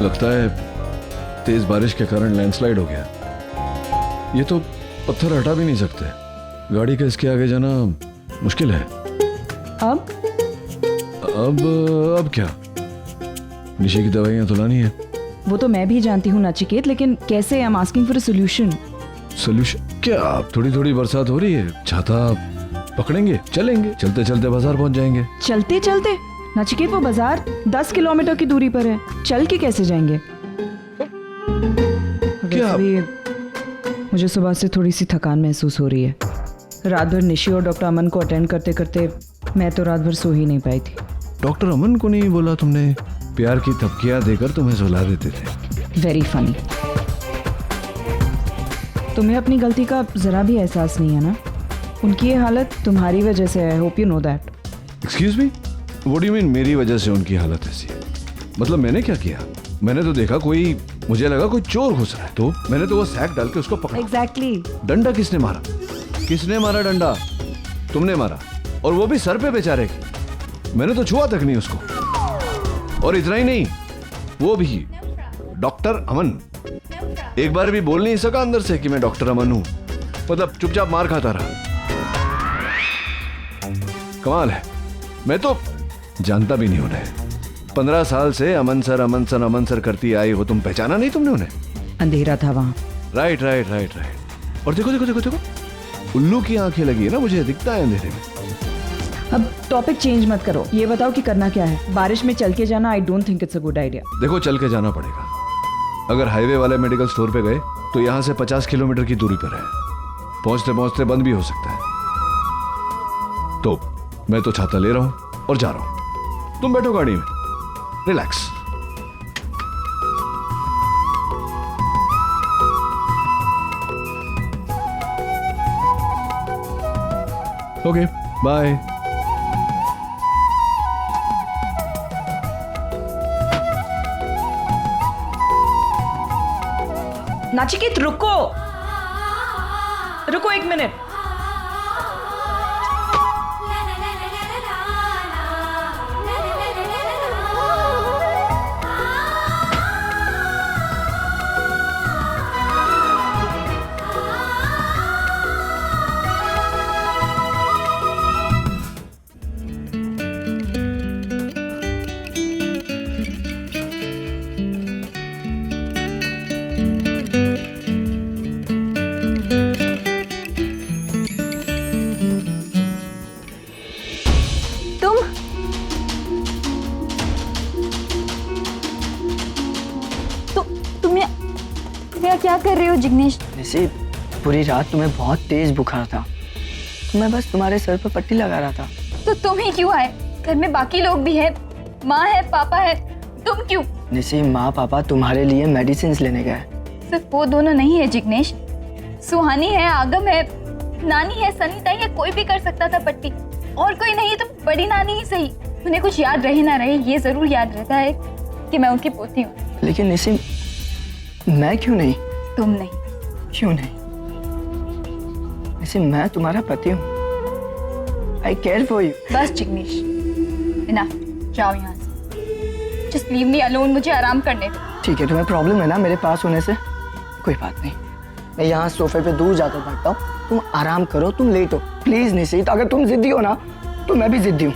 लगता है तेज बारिश के कारण लैंडस्लाइड हो गया। ये तो पत्थर हटा भी नहीं सकते। गाड़ी का इसके आगे जाना मुश्किल है। अब क्या? निशे की दवाइयां तो लानी है। वो तो मैं भी जानती हूँ नचिकेत, लेकिन कैसे? I am asking for a solution. Solution क्या? थोड़ी थोड़ी बरसात हो रही है, छाता पकड़ेंगे, चलेंगे, चलते चलते बाजार पहुंच जाएंगे। चलते चलते? नचिकेत, वो बाजार 10 किलोमीटर की दूरी पर है, चल के कैसे जाएंगे? क्या? मुझे सुबह से थोड़ी सी थकान महसूस हो रही है। रात भर निशी और डॉक्टर अमन को अटेंड करते करते मैं तो रात भर सो ही नहीं पाई थी। डॉक्टर अमन को नहीं बोला तुमने? प्यार की थपकियां देकर तुम्हें सुला देते थे। Very funny. तुम्हें अपनी गलती का जरा भी एहसास नहीं है ना? उनकी ये हालत तुम्हारी वजह से है। I hope you know that. Excuse me, what do you mean मेरी वजह से उनकी हालत ऐसी है? मतलब मैंने क्या किया? मैंने तो देखा कोई, मुझे लगा कोई चोर घुस रहा है, तो मैंने तो वो सैक डाल के उसको पकड़ा। एग्जैक्टली। डंडा किसने मारा? किसने मारा डंडा? तुमने मारा, और वो भी सर पे बेचारे के। मैंने तो छुआ तक नहीं उसको। और इतना ही नहीं, वो भी डॉक्टर अमन एक बार भी बोल नहीं सका अंदर से कि मैं डॉक्टर अमन हूं। मतलब चुपचाप मार खाता रहा। कमाल है। मैं तो जानता भी नहीं उन्हें। 15 साल से अमन सर अमन सर अमन सर करती आई हो, तुम पहचाना नहीं तुमने उन्हें? अंधेरा था वहां। Right right right right. और देखो देखो देखो देखो, उल्लू की आंखें लगी है ना, मुझे दिखता है अंधेरे में। अब टॉपिक चेंज मत करो, ये बताओ कि करना क्या है? बारिश में चल के जाना I don't think it's a good idea. देखो, चल के जाना पड़ेगा। अगर हाईवे वाले मेडिकल स्टोर पे गए तो यहाँ से 50 किलोमीटर की दूरी पर है। पहुंचते पहुंचते बंद भी हो सकता है। तो मैं तो छाता ले रहा हूं और जा रहा हूं। तुम बैठो गाड़ी में, रिलैक्स। Okay, bye. नचिकेत रुको, रुको 1 मिनट। क्या कर रहे हो जिग्नेश? जैसे पूरी रात तुम्हें बहुत तेज बुखार था, तो मैं बस तुम्हारे सर पर पट्टी लगा रहा था। तो तुम ही क्यों आए? घर में बाकी लोग भी हैं, माँ है, पापा है, तुम क्यों? जैसे माँ पापा तुम्हारे लिए मेडिसिन लेने गए। सिर्फ वो दोनों नहीं है जिग्नेश, सुहानी है, आगम है, नानी है, सनीता है, कोई भी कर सकता था पट्टी। और कोई नहीं तो बड़ी नानी ही सही, उन्हें कुछ याद रहे ना रहे, ये जरूर याद रहता है कि मैं उनकी पोती हूँ। लेकिन निसी, मैं क्यों नहीं? तुम नहीं। क्यों नहीं? निसी, मैं तुम्हारा पति हूँ। I care for you। बस जिग्नेश, इनफ, जाओ यहाँ से। Just leave me alone, मुझे आराम करने दो। ठीक है, तुम्हें प्रॉब्लम है ना मेरे पास होने से? कोई बात नहीं, मैं यहाँ सोफे पे दूर जाकर बैठता हूँ, तुम आराम करो, तुम लेटो प्लीज। निशी, अगर तुम जिद्दी हो ना तो मैं भी जिद्दी हूँ।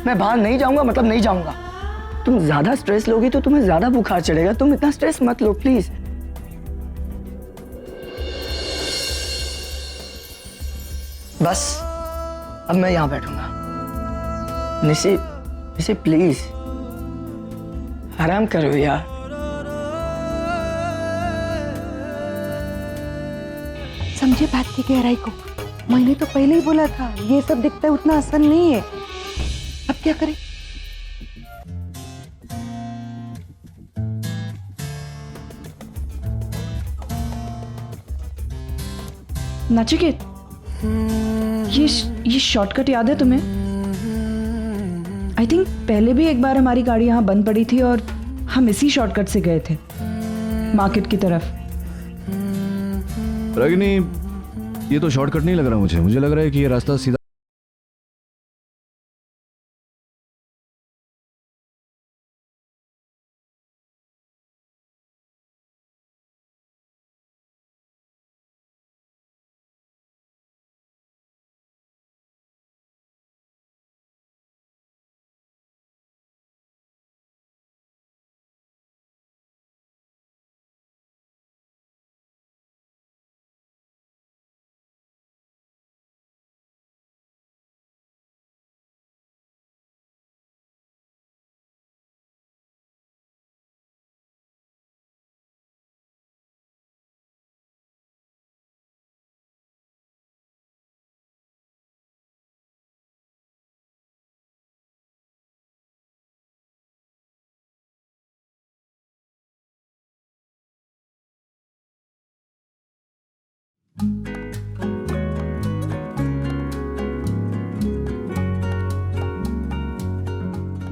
मैं बाहर नहीं जाऊंगा, मतलब नहीं जाऊंगा। तुम ज्यादा स्ट्रेस लोगी तो तुम्हें ज्यादा बुखार चढ़ेगा। तुम इतना स्ट्रेस मत लो प्लीज। बस अब मैं यहाँ बैठूंगा। निशी, निशी प्लीज आराम करो यार। समझे बात की गहराई को? मैंने तो पहले ही बोला था, ये सब दिखता है उतना आसान नहीं है। अब क्या करें? नचिकेत, ये शॉर्टकट याद है तुम्हें? आई थिंक पहले भी एक बार हमारी गाड़ी यहाँ बंद पड़ी थी और हम इसी शॉर्टकट से गए थे मार्केट की तरफ। रागिनी, ये तो शॉर्टकट नहीं लग रहा मुझे। मुझे लग रहा है कि ये रास्ता सीधा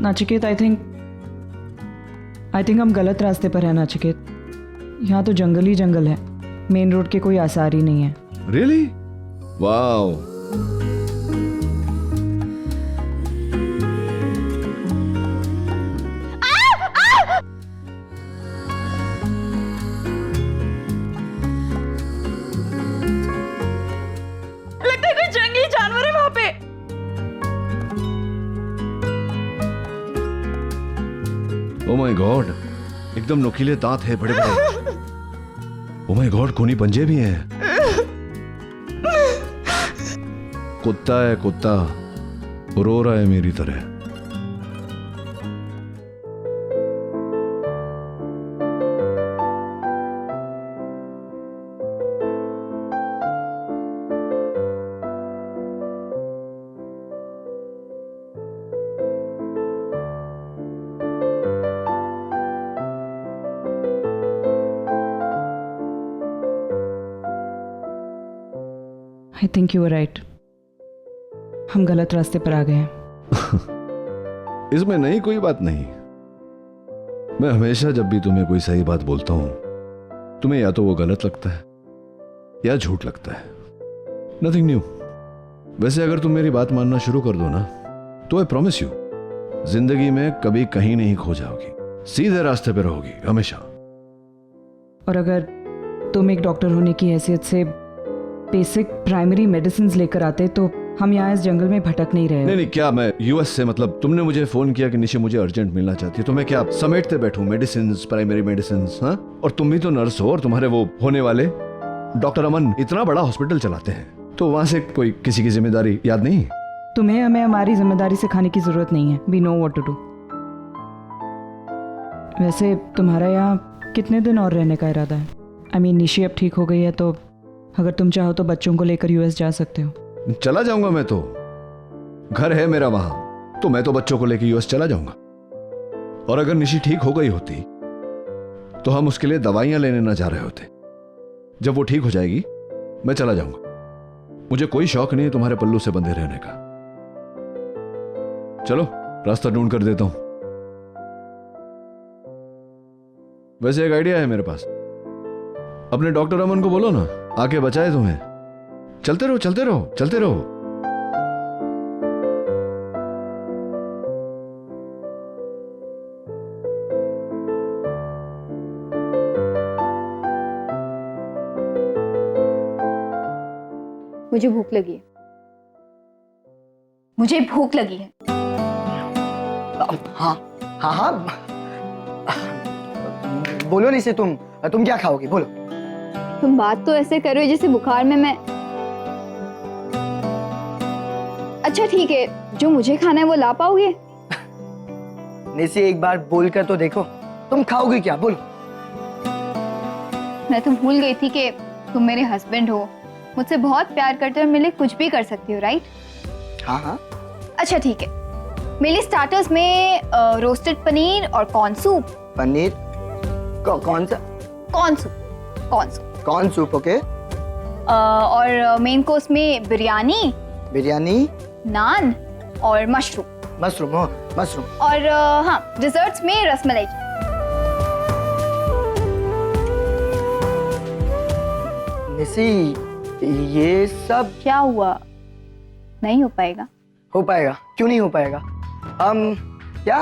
नाचिकेत, आई थिंक हम गलत रास्ते पर हैं नाचिकेत। यहाँ तो जंगल ही जंगल है, मेन रोड के कोई आसार ही नहीं है। रियली? वाओ। लगता है कोई जंगली जानवर है वहां पे। ओ माय गॉड, एकदम नुकीले दांत है बड़े बड़े। ओ माय गॉड, खूनी पंजे भी हैं। कुत्ता है कुत्ता, रो रहा है मेरी तरह। I think you are right, हम गलत रास्ते पर आ गए हैं। इसमें नई कोई बात नहीं। मैं हमेशा जब भी तुम्हें कोई सही बात बोलता हूं, तुम्हें या तो वो गलत लगता है या झूठ लगता है। Nothing new. वैसे अगर तुम मेरी बात मानना शुरू कर दो ना, तो आई प्रॉमिस यू, जिंदगी में कभी कहीं नहीं खो जाओगी, सीधे रास्ते पे रहोगी हमेशा। और अगर तुम एक डॉक्टर होने की हैसियत से बेसिक प्राइमरी मेडिसिन लेकर आते तो हम यहाँ इस जंगल में भटक नहीं रहे। नहीं, क्या मैं यूएस से, मतलब तुमने मुझे फोन किया कि निशा मुझे अर्जेंट मिलना चाहती है, तो मैं क्या समेटते बैठूं मेडिसिन, प्राइमरी मेडिसिन? हाँ, और तुम भी तो नर्स हो, और तुम्हारे वो होने वाले डॉक्टर अमन इतना बड़ा हॉस्पिटल चलाते हैं, तो वहां से कोई किसी की जिम्मेदारी याद नहीं? तुम्हें हमें हमारी जिम्मेदारी सिखाने की जरूरत नहीं है। We know what to do. वैसे तुम्हारा यहाँ कितने दिन और रहने का इरादा है? आई मीन निशी अब ठीक हो गई है, तो अगर तुम चाहो तो बच्चों को लेकर यूएस जा सकते हो। चला जाऊंगा, मैं तो, घर है मेरा वहां, तो मैं तो बच्चों को लेकर यूएस चला जाऊंगा। और अगर निशी ठीक हो गई होती तो हम उसके लिए दवाइयां लेने ना जा रहे होते। जब वो ठीक हो जाएगी मैं चला जाऊंगा। मुझे कोई शौक नहीं है तुम्हारे पल्लू से बंधे रहने का। चलो रास्ता ढूंढ कर देता हूं। वैसे एक आइडिया है मेरे पास, अपने डॉक्टर अमन को बोलो ना आके बचाए तुम्हें। चलते रहो चलते रहो चलते रहो। मुझे भूख लगी है, मुझे भूख लगी है। हाँ हाँ हाँ, बोलो नहीं से तुम क्या खाओगी, बोलो। तुम बात तो ऐसे करो जैसे बुखार में मैं। अच्छा ठीक है, जो मुझे खाना है वो ला पाओगे? निशी एक बार बोल कर तो देखो, तुम खाओगे क्या, बोलो। मैं तो भूल गई थी कि तुम मेरे हस्बैंड हो, मुझसे बहुत प्यार करते हो और मेरे लिए कुछ भी कर सकते हो, राइट? हाँ हाँ। अच्छा ठीक है, मेरे लिए स्टार्टर्स में रोस्टेड पनीर और कॉर्न सूप। पनीर कौन सा? Corn soup, corn soup. Corn soup, okay. और मेन कोर्स में बिरयानी, नान और मशरूम। मशरूम। और हाँ, डिजर्ट्स में रसमलाई। निशी ये सब क्या हुआ, नहीं हो पाएगा? हो पाएगा, क्यों नहीं हो पाएगा। क्या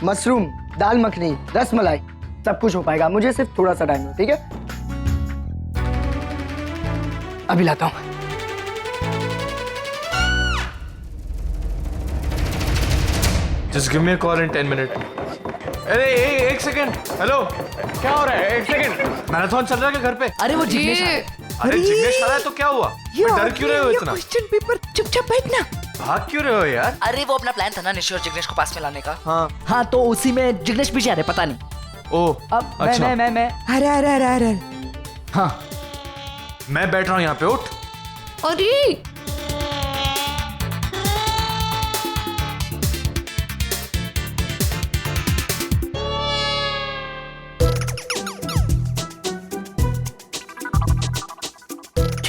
मशरूम, दाल मखनी, रसमलाई, सब कुछ हो पाएगा। मुझे सिर्फ थोड़ा सा टाइम दो, ठीक है? अभी लाता हूँ। Just give me a call in 10 minutes. अरे एक सेकंड, हेलो, क्या हो रहा है? एक सेकंड, मैराथन चल रहा है क्या घर पे? अरे वो जिग्नेश अरे जिग्नेश आ रहा है तो क्या हुआ? डर क्यों रहे हो इतना? क्वेश्चन पेपर, चुपचाप बैठना। भाग क्यों रहे हो यार? अरे वो अपना प्लान था ना निशी और जिग्नेश को पास में लाने का। हाँ तो उसी में जिग्नेश भी जा रहे, पता नहीं। ओह अब अच्छा। मैं अरे हाँ मैं बैठ रहा हूँ यहाँ पे, उठ। अरे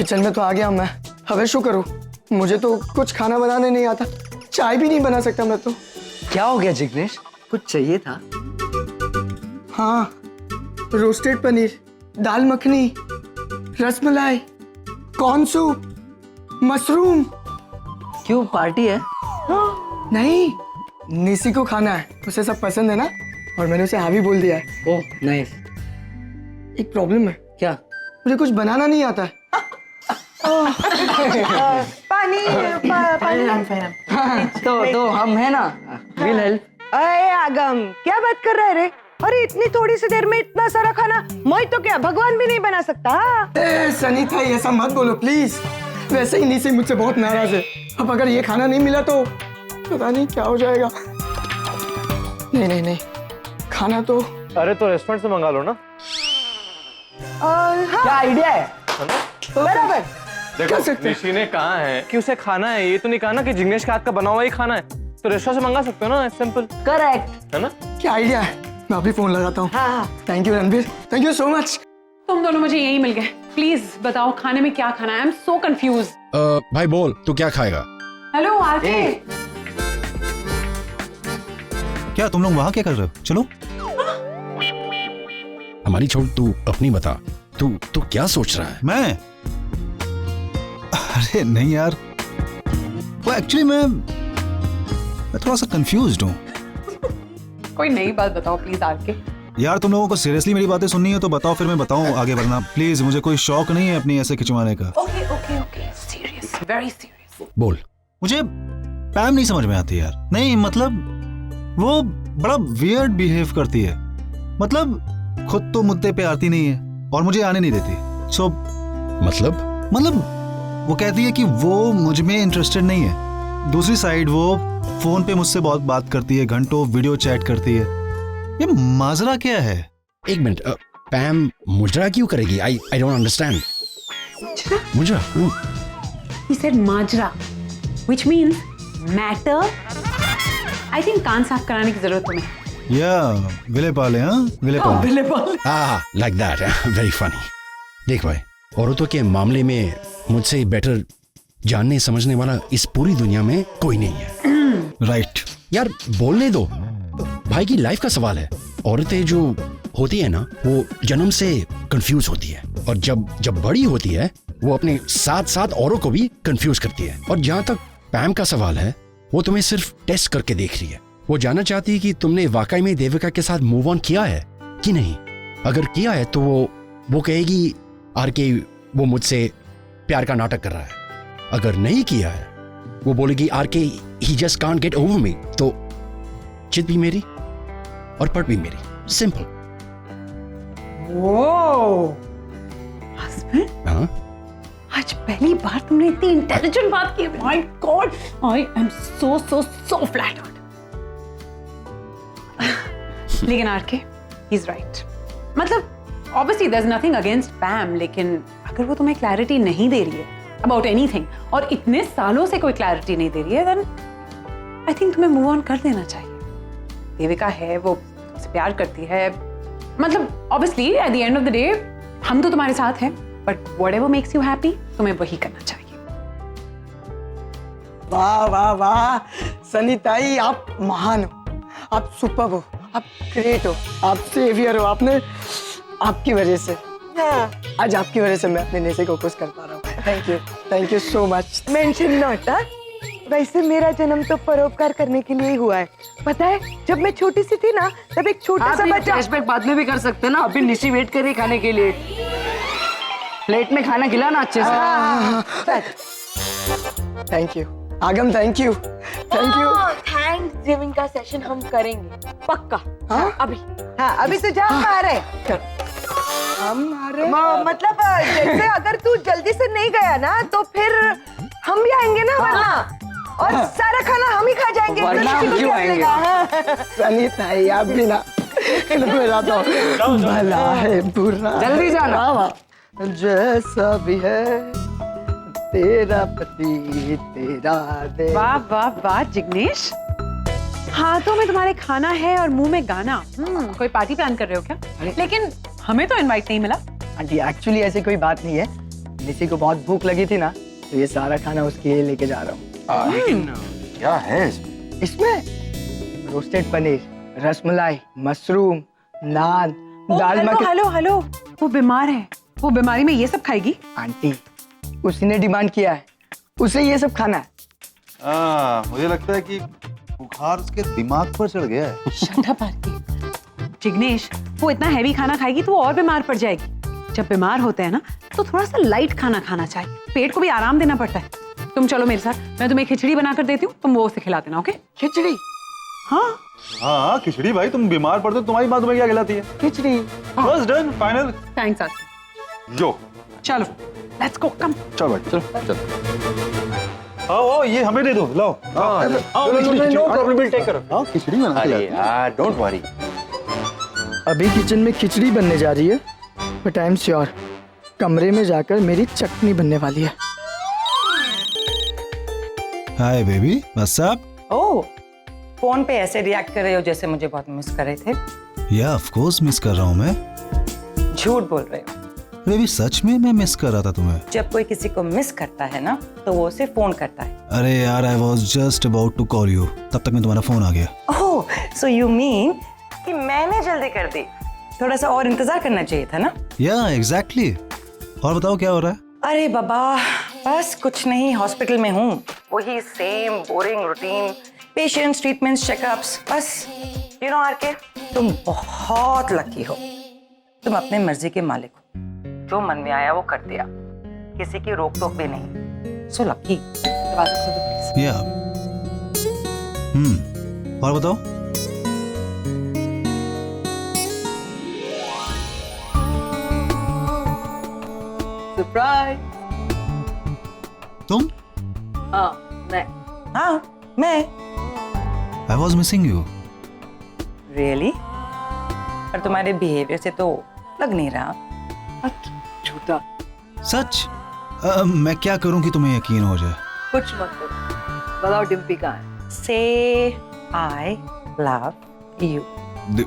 किचन में तो आ गया मैं, अब शू करूँ? मुझे तो कुछ खाना बनाने नहीं आता, चाय भी नहीं बना सकता मैं तो। क्या हो गया जिग्नेश, कुछ चाहिए था? हाँ, roasted paneer, dal makhani, rasmalai, corn soup, mushroom. क्यों, पार्टी है? नहीं, निशी को खाना है, उसे सब पसंद है ना, और मैंने उसे हाँ भी बोल दिया है। Oh nice. एक प्रॉब्लम है। क्या? मुझे कुछ बनाना नहीं आता है। पानी तो हम है ना, विल हेल्प। अरे आगम, क्या बात कर रहा है रे? अरे इतनी थोड़ी सी देर में इतना सारा खाना, मैं तो क्या भगवान भी नहीं बना सकता। सनी था, ऐसा मत बोलो प्लीज। वैसे ही निशी मुझसे बहुत नाराज है, अब अगर ये खाना नहीं मिला तो पता नहीं क्या हो जाएगा। नहीं नहीं नहीं, खाना तो। अरे तो रेस्टोरेंट से मंगा लो ना। क्या आइडिया है? बराबर। देखो निशी ने कहा है कि उसे खाना है, ये तो नहीं कहा ना कि जिग्नेश के हाथ का बना हुआ ही खाना है, तो रेस्टोरेंट से मंगा सकते हो ना, सिंपल। करेक्ट है ना? क्या आइडिया है, मैं अभी फोन लगाता हूँ। Thank you Ranbir, thank you so much. तुम दोनों मुझे यही मिल गए। प्लीज बताओ खाने में क्या खाना है? I am so confuse. भाई बोल, तू क्या खाएगा? Hello RK. क्या तुम लोग वहाँ क्या कर रहे हो? चलो। हमारी छोड़, तू अपनी बता। तू क्या सोच रहा है? मैं? अरे नहीं यार, वो एक्चुअली मैं थोड़ा सा कंफ्यूज्ड हूँ। कोई नई बात बताओ प्लीज आरके। यार तुम लोगों को सीरियसली मेरी बातें सुननी है तो बताओ, फिर मैं बताऊं आगे बढ़ना। प्लीज, मुझे कोई शौक नहीं है अपनी ऐसे खिंचवाने का। Okay okay okay, serious, very serious. बोल। मुझे पैम नहीं समझ में आती यार। नहीं मतलब वो बड़ा वियर्ड बिहेव करती है, मतलब खुद तो मुद्दे पे आती नहीं है और मुझे आने नहीं देती। सो मतलब वो कहती है कि वो मुझ में इंटरेस्टेड नहीं है। दूसरी साइड वो फोन पे मुझसे बहुत बात करती है, घंटों वीडियो चैट करती है। ये माजरा क्या है? एक मिनट, पैम मुजरा क्यों करेगी? I don't understand. मुजरा? He said Majra, which means matter. I think कान साफ कराने की जरूरत तुम्हें। या विले पाले, हाँ विले पाले। विले पाले। Like that, very funny. देख भाई, औरतों के मामले में मुझसे बेटर जानने समझने वाला इस पूरी दुनिया में कोई नहीं है। राइट यार बोलने दो, भाई की लाइफ का सवाल है। औरतें जो होती है ना, वो जन्म से कंफ्यूज होती है, और जब बड़ी होती है वो अपने साथ साथ औरों को भी कंफ्यूज करती है। और जहां तक पैम का सवाल है, वो तुम्हें सिर्फ टेस्ट करके देख रही है। वो जानना चाहती है कि तुमने वाकई में देविका के साथ मूव ऑन किया है कि नहीं। अगर किया है तो वो कहेगी आरके वो मुझसे प्यार का नाटक कर रहा है। अगर नहीं किया है, वो बोलेगी RK he just can't get over me. तो चित भी मेरी और पट भी मेरी, सिंपल। हस्बैंड, हाँ? आज पहली बार तुमने इतनी इंटेलिजेंट बात की। My god, I am so so so flattered. लेकिन आरके, ही इज राइट। मतलब obviously there is nothing against Pam, लेकिन अगर वो तुम्हें क्लैरिटी नहीं दे रही है अबाउट एनीथिंग, और इतने सालों से कोई क्लैरिटी नहीं दे रही है, देन आई थिंक तुम्हें मूव ऑन कर देना चाहिए। देविका है, वो तुमसे प्यार करती है। मतलब obviously at the end of the day हम तो तुम्हारे साथ हैं, but whatever makes you happy तुम्हें वही करना चाहिए। वाह वाह वाह सनी ताई, आप महान हो, आप सुपर हो, आप ग्रेट हो, आप सेवियर हो। आपने, आपकी वजह से, आज आपकी वजह से मैं अपने नेसे को खुश कर पा रहा हूँ। Thank you so much. Mention not. वैसे मेरा जन्म तो परोपकार करने के लिए ही हुआ है। पता है, जब मैं छोटी सी थी ना, तब एक छोटा सा बच्चा। फ्लैशबैक बाद में भी कर सकते ना, अभी निशी वेट कर रही खाने के लिए। प्लेट में खाना खिलाना अच्छे से। थैंक यू आगम, थैंक यू थैंक्स गिविंग का सेशन हम करेंगे पक्का। अभी अभी तो जा पा रहे। मतलब जैसे अगर तू जल्दी से नहीं गया ना, तो फिर हम भी आएंगे ना, वरना और सारा खाना हम ही खा जाएंगे। वरना हम क्यों आएंगे? सनी ताई, आप भी ना, मेरा तो भला है बुरा, जल्दी जाना। जैसा भी है तेरा पति तेरा दे। वाह वाह वाह जिग्नेश, हाथों में तुम्हारे खाना है और मुंह में गाना। कोई पार्टी प्लान कर रहे हो क्या? लेकिन हमें तो इनवाइट नहीं मिला। आंटी एक्चुअली ऐसी कोई बात नहीं है, निशी को बहुत भूख लगी थी ना, तो ये सारा खाना उसके लिए लेके जा रहा हूँ। लेकिन क्या है इसमें रोस्टेड पनीर, रसमलाई, मशरूम, नान, दाल मखनी। हेलो हेलो, वो बीमार है, वो बीमारी में ये सब खाएगी? आंटी, उसने डिमांड किया है, उसे ये सब खाना है। मुझे लगता है कि बुखार उसके दिमाग पर चढ़ गया है। Shut up R K. जिग्नेश, वो इतना हैवी खाना खाएगी तो वो और बीमार पड़ जाएगी। जब बीमार होते हैं ना तो थोड़ा सा लाइट खाना खाना चाहिए, पेट को भी आराम देना पड़ता है। तुम चलो मेरे साथ, मैं तुम्हें खिचड़ी बना कर देती हूँ, तुम वो उसे खिला देना। ओके? खिचड़ी? हाँ हाँ खिचड़ी भाई, तुम बीमार पड़ते हो, तुम्हारी माँ तुम्हें क्या खिलाती है? खिचड़ी। बस डन, फाइनल। Thanks R K. जो चलो लेट्स गो, कम। चलो भाई, चलो। आओ ये हमें दे दो, लाओ। No problem, will take care. हाँ खिचड़ी बना के लाते हैं। यार डोंट वरी। अभी किचन में खिचड़ी बनने जा रही है, बट आई एम श्योर कमरे में जाकर मेरी चटनी बनने वाली है। Hi baby, what's up? Oh, phone पे ऐसे रिएक्ट कर रहे हो जैसे मुझे बहुत मिस कर रहे थे। या ऑफ कोर्स मिस कर रहा हूँ मैं। झूठ बोल रहे हो। बेबी सच में मैं मिस कर रहा था तुम्हें। जब कोई किसी को मिस करता है ना तो वो उसे फोन करता है। अरे यार I was just about to call you, तब तक में तुम्हारा फोन आ गया। ओह, सो यू मीन कि मैंने जल्दी कर दी, थोड़ा सा और इंतजार करना चाहिए था ना? या एग्जैक्टली। और बताओ क्या हो रहा है? अरे बाबा, बस कुछ नहीं, हॉस्पिटल में हूँ। वही same boring routine, patients, treatments, checkups, बस। यू नो आरके, तुम बहुत लकी हो। तुम अपने मर्जी के मालिक हो, जो मन में आया वो कर दिया, किसी की रोक टोक भी नहीं। So lucky. या और बताओ। सरप्राइज। तुम? हाँ मैं। I was missing you. Really? पर तुम्हारे बिहेवियर से तो लग नहीं रहा। झूठा। सच? मैं क्या करूं कि तुम्हें यकीन हो जाए? कुछ मत करो, बताओ डिम्पी कहाँ है? से I love you.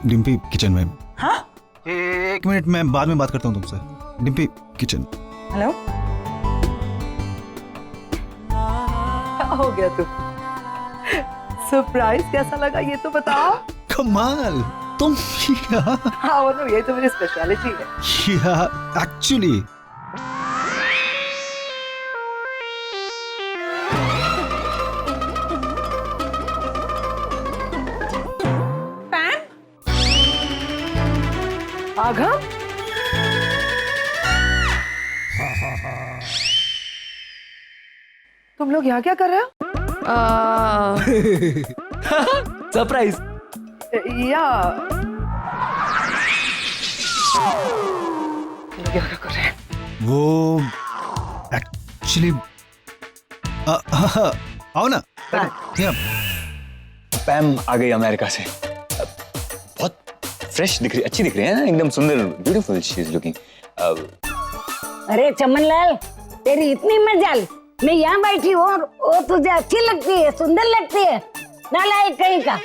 Dimpy kitchen में। हाँ? एक मिनट, मैं बाद में बात करता हूँ तुमसे। डिम्पी किचन। हेलो? हो गया तू। सरप्राइज कैसा लगा ये तो बताओ। कमाल, तुम। हाँ वो तो, ये तो मेरी स्पेशलिटी है। एक्चुअली आगम? तुम लोग यहाँ क्या कर रहे हो? सरप्राइज। या क्या कर रहे हैं? वो एक्चुअली आओ ना। पैम आ गई अमेरिका से, बहुत फ्रेश दिख रही, अच्छी दिख रही है ना, एकदम सुंदर, ब्यूटीफुल शी इज लुकिंग। अरे चमनलाल, तेरी इतनी मजाल, मैं यहाँ बैठी हूँ और वो तुझे अच्छी लगती है, सुंदर लगती है, नालायक कहीं का।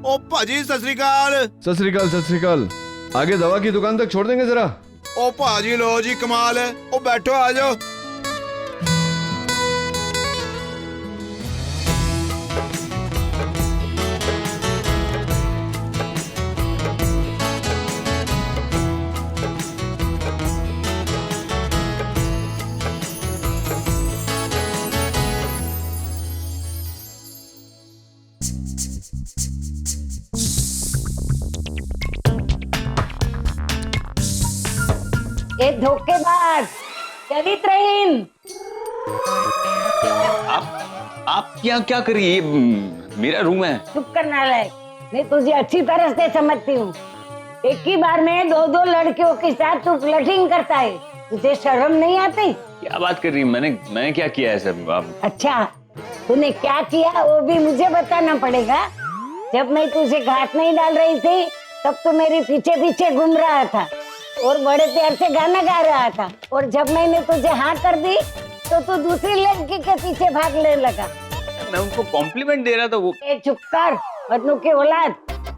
ओ भाजी सत श्री अकाल। सत श्री अकाल, सत श्री अकाल। आगे दवा की दुकान तक छोड़ देंगे जरा? ओ भाजी लो जी, कमाल है। ओ बैठो, आ जाओ। ये धोखेबाज, चरित्रहीन। आप यहाँ क्या कर रही है? मेरा रूम है। चुप कर नालायक, मैं तुझे अच्छी तरह से समझती हूँ। एक ही बार में दो दो लड़कियों के साथ तू फ्लर्टिंग करता है, तुझे शर्म नहीं आती? क्या बात कर रही है? मैंने क्या किया है सर? आप अच्छा, तूने क्या किया वो भी मुझे बताना पड़ेगा। जब मैं तुझे घास नहीं डाल रही थी तब तो मेरे पीछे पीछे घूम रहा था, और बड़े प्यार से गाना गा रहा था, और जब मैंने तुझे हाँ कर दी तो तू दूसरी लड़की के पीछे भागने लगा। मैं उनको कॉम्प्लीमेंट दे रहा था वो। ए चुप कर, बदनू की औलाद,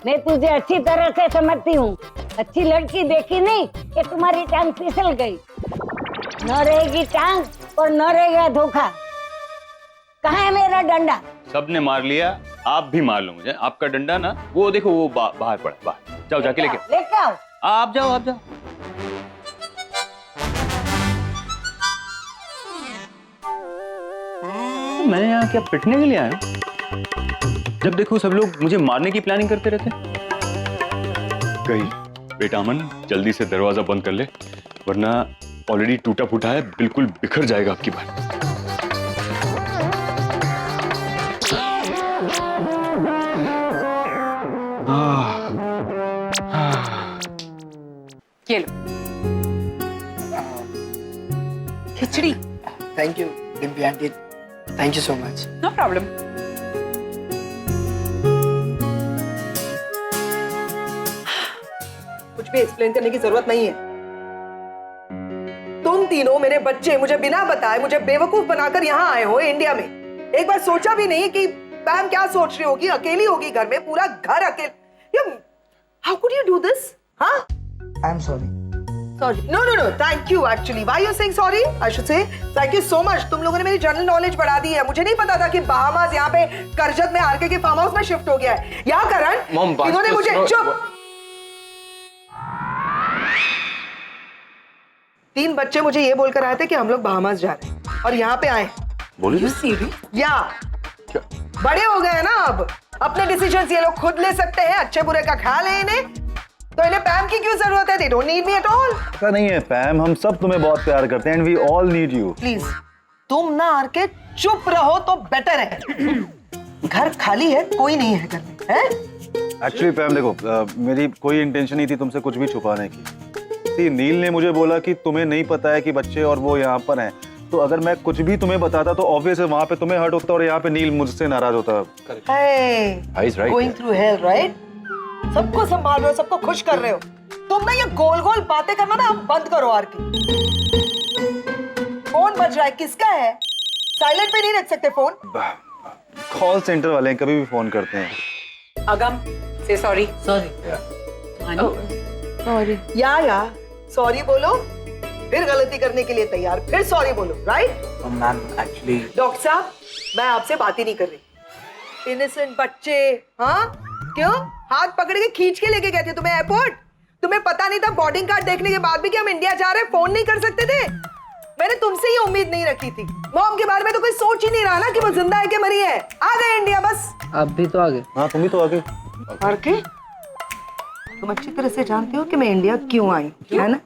मैं तुझे अच्छी तरह से समझती हूँ। अच्छी लड़की देखी नहीं कि तुम्हारी टांग फिसल गई। न रहेगी टांग और न रहेगा धोखा। कहाँ है मेरा डंडा? सबने मार लिया, आप भी मार लो मुझे। आपका डंडा ना वो देखो वो बाहर पड़ा, बाहर जाओ जाके लेके आओ। आप जाओ आप जाओ। मैं यहाँ क्या पिटने के लिए आया हूँ? जब देखो सब लोग मुझे मारने की प्लानिंग करते रहते। कहीं बेटा अमन जल्दी से दरवाजा बंद कर ले, वरना ऑलरेडी टूटा फूटा है, बिल्कुल बिखर जाएगा आपकी बात। ये लो khichdi. Thank you Dimpy aunty, thank you so much. No problem. कुछ भी एक्सप्लेन करने की जरूरत नहीं है। तुम तीनों मेरे बच्चे मुझे बिना बताए, मुझे बेवकूफ बनाकर यहाँ आए हो इंडिया में। एक बार सोचा भी नहीं कि पैम क्या सोच रही होगी, अकेली होगी घर में, पूरा घर अकेले। How could you do this? हाँ? I am sorry. Sorry. No, no, no. Thank you. Actually, why you're saying sorry? I should say thank you so much. तुम लोगों ने मेरी जनरल नॉलेज बढ़ा दी है। मुझे नहीं पता था कि बहामास यहाँ पे करजत में आरके के फार्म हाउस में शिफ्ट हो गया है। या करण, इन्होंने मुझे चुप। 3 बच्चे मुझे ये बोलकर आए थे कि हम लोग बहामास जा रहे हैं और यहाँ पे आए। बोलिए। या बड़े हो गए ना अब, अपने डिसीजंस ये लोग खुद ले सकते हैं। अच्छे बुरे का ख्याल है इन्हें, तो इन्हें पैम की क्यों जरूरत है? They don't need me at all. ऐसा नहीं है पैम, हम सब तुम्हें बहुत प्यार करते हैं and we all need you. Please तुम ना आके चुप रहो तो बेटर है। घर खाली है, कोई नहीं है घर में, हैं? एक्चुअली पैम देखो, मेरी कोई इंटेंशन नहीं थी तुमसे कुछ भी छुपाने की। नील ने मुझे बोला कि तुम्हें नहीं पता है कि बच्चे और वो यहाँ पर हैं, तो अगर मैं कुछ भी तुम्हें बताता तो ऑब्वियस है वहाँ पे तुम्हें हर्ट होता और यहाँ पे नील मुझसे नाराज होता। Going through hell, right? सबको संभाल रहे हो, सबको खुश कर रहे हो। तुम ना ये गोल गोल बातें करना ना अब बंद करो आरके। फोन बज रहा है, किसका है? साइलेंट पे नहीं रख सकते फोन। कॉल सेंटर वाले कभी भी फोन करते हैं। अगम से सॉरी। सॉरी। सॉरी। या सॉरी बोलो, फिर गलती करने के लिए तैयार, फिर सॉरी बोलो, राइट? मैम एक्चुअली डॉक्टर साहब, मैं आपसे बात ही नहीं कर रही। इनोसेंट बच्चे, हाँ? क्यों हाथ पकड़ के खींच के लेके गए थे तुम्हें एयरपोर्ट? तुम्हें पता नहीं था बोर्डिंग कार्ड देखने के बाद भी कि हम इंडिया जा रहे हैं, फोन नहीं कर सकते थे? मैंने तुमसे ही उम्मीद नहीं रखी थी। मॉम के बारे में तो कोई सोच ही नहीं रहा ना कि वो जिंदा है कि मरी है। आ गए इंडिया बस। आप भी तो आ गए। हाँ तुम भी तो आ गए। आरके, तुम अच्छी तरह से जानते हो कि मैं इंडिया क्यों आई, है ना?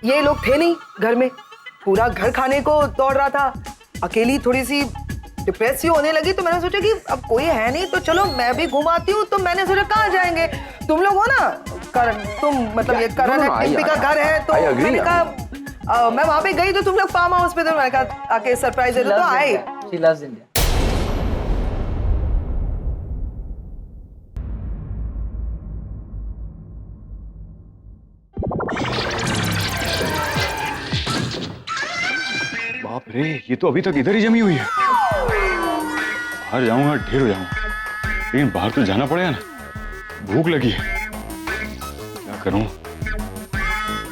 ये लोग थे नहीं घर में, पूरा घर खाने को दौड़ रहा था। अकेली थोड़ी सी डिप्रेस ही होने लगी, तो मैंने सोचा कि अब कोई है नहीं तो चलो मैं भी घुमाती हूँ। तो मैंने सोचा कहाँ जाएंगे, तुम लोग हो ना करण, तुम मतलब ये करण डिम्पी का घर है, तो मैंने कहा मैं वहाँ पे गई तो तुम लोग फार्म हाउस पे थे, मैंने कहा आके सरप्राइज दे दो, तो आए। She loves India. बाप रे, ये तो अभी तक इधर ही जमी हुई है। बाहर जाऊंगा ढेर हो जाऊंगा, लेकिन बाहर तो जाना पड़ेगा ना, भूख लगी है। क्या करूं?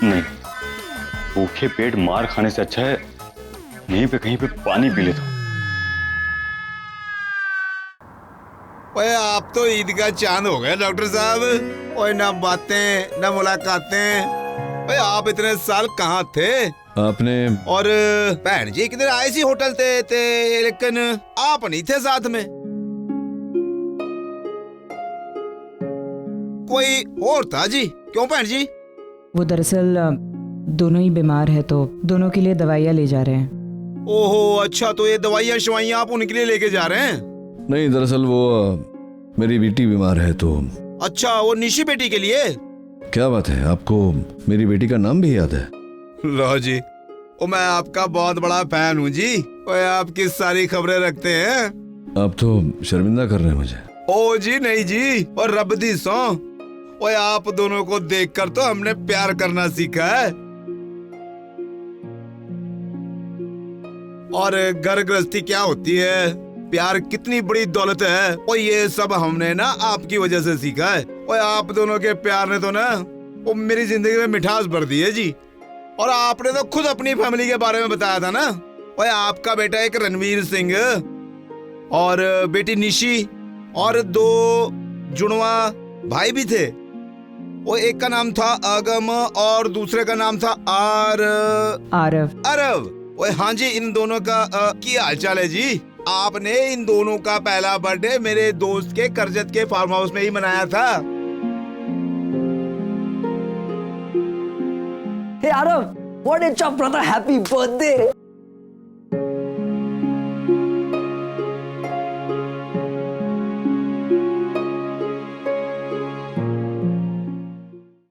नहीं, भूखे पेट मार खाने से अच्छा है यहीं पे कहीं पे पानी पी लेता हूं। ओए आप तो ईद का चांद हो गए डॉक्टर साहब। ओए ना बातें ना मुलाकातें। ओए आप इतने साल कहाँ थे? आपने और बहन जी किधर आए सी होटल ते लेकिन आप नहीं थे साथ में। कोई और था जी? क्यों बहन जी? वो दरअसल दोनों ही बीमार है तो दोनों के लिए दवाइयाँ ले जा रहे हैं। ओहो अच्छा, तो ये दवाइयाँ शवाइयाँ आप उनके लिए लेके जा रहे हैं? नहीं, दरअसल वो मेरी बेटी बीमार है तो। अच्छा, वो निशी बेटी के लिए? क्या बात है, आपको मेरी बेटी का नाम भी याद है? लो जी, ओ मैं आपका बहुत बड़ा फैन हूँ जी। ओए आप किस सारी खबरें रखते हैं। आप तो शर्मिंदा कर रहे हैं मुझे। ओ जी नहीं जी, और रब दी सौ, ओए आप दोनों को देखकर तो हमने प्यार करना सीखा है। और घर गृहस्थी क्या होती है, प्यार कितनी बड़ी दौलत है, और ये सब हमने ना आपकी वजह से सीखा है। और आप दोनों के प्यार ने तो ना वो मेरी जिंदगी में मिठास भर दी है जी। और आपने तो खुद अपनी फैमिली के बारे में बताया था ना। और आपका बेटा एक रणवीर सिंह और बेटी निशी और 2 जुड़वा भाई भी थे। वो एक का नाम था आगम और दूसरे का नाम था आरव। ओए हाँ जी, इन दोनों का क्या हाल चाल है जी? आपने इन दोनों का पहला बर्थडे मेरे दोस्त के करजत के फार्म हाउस में ही मनाया था। Hey Arav, what a chop brother, happy birthday!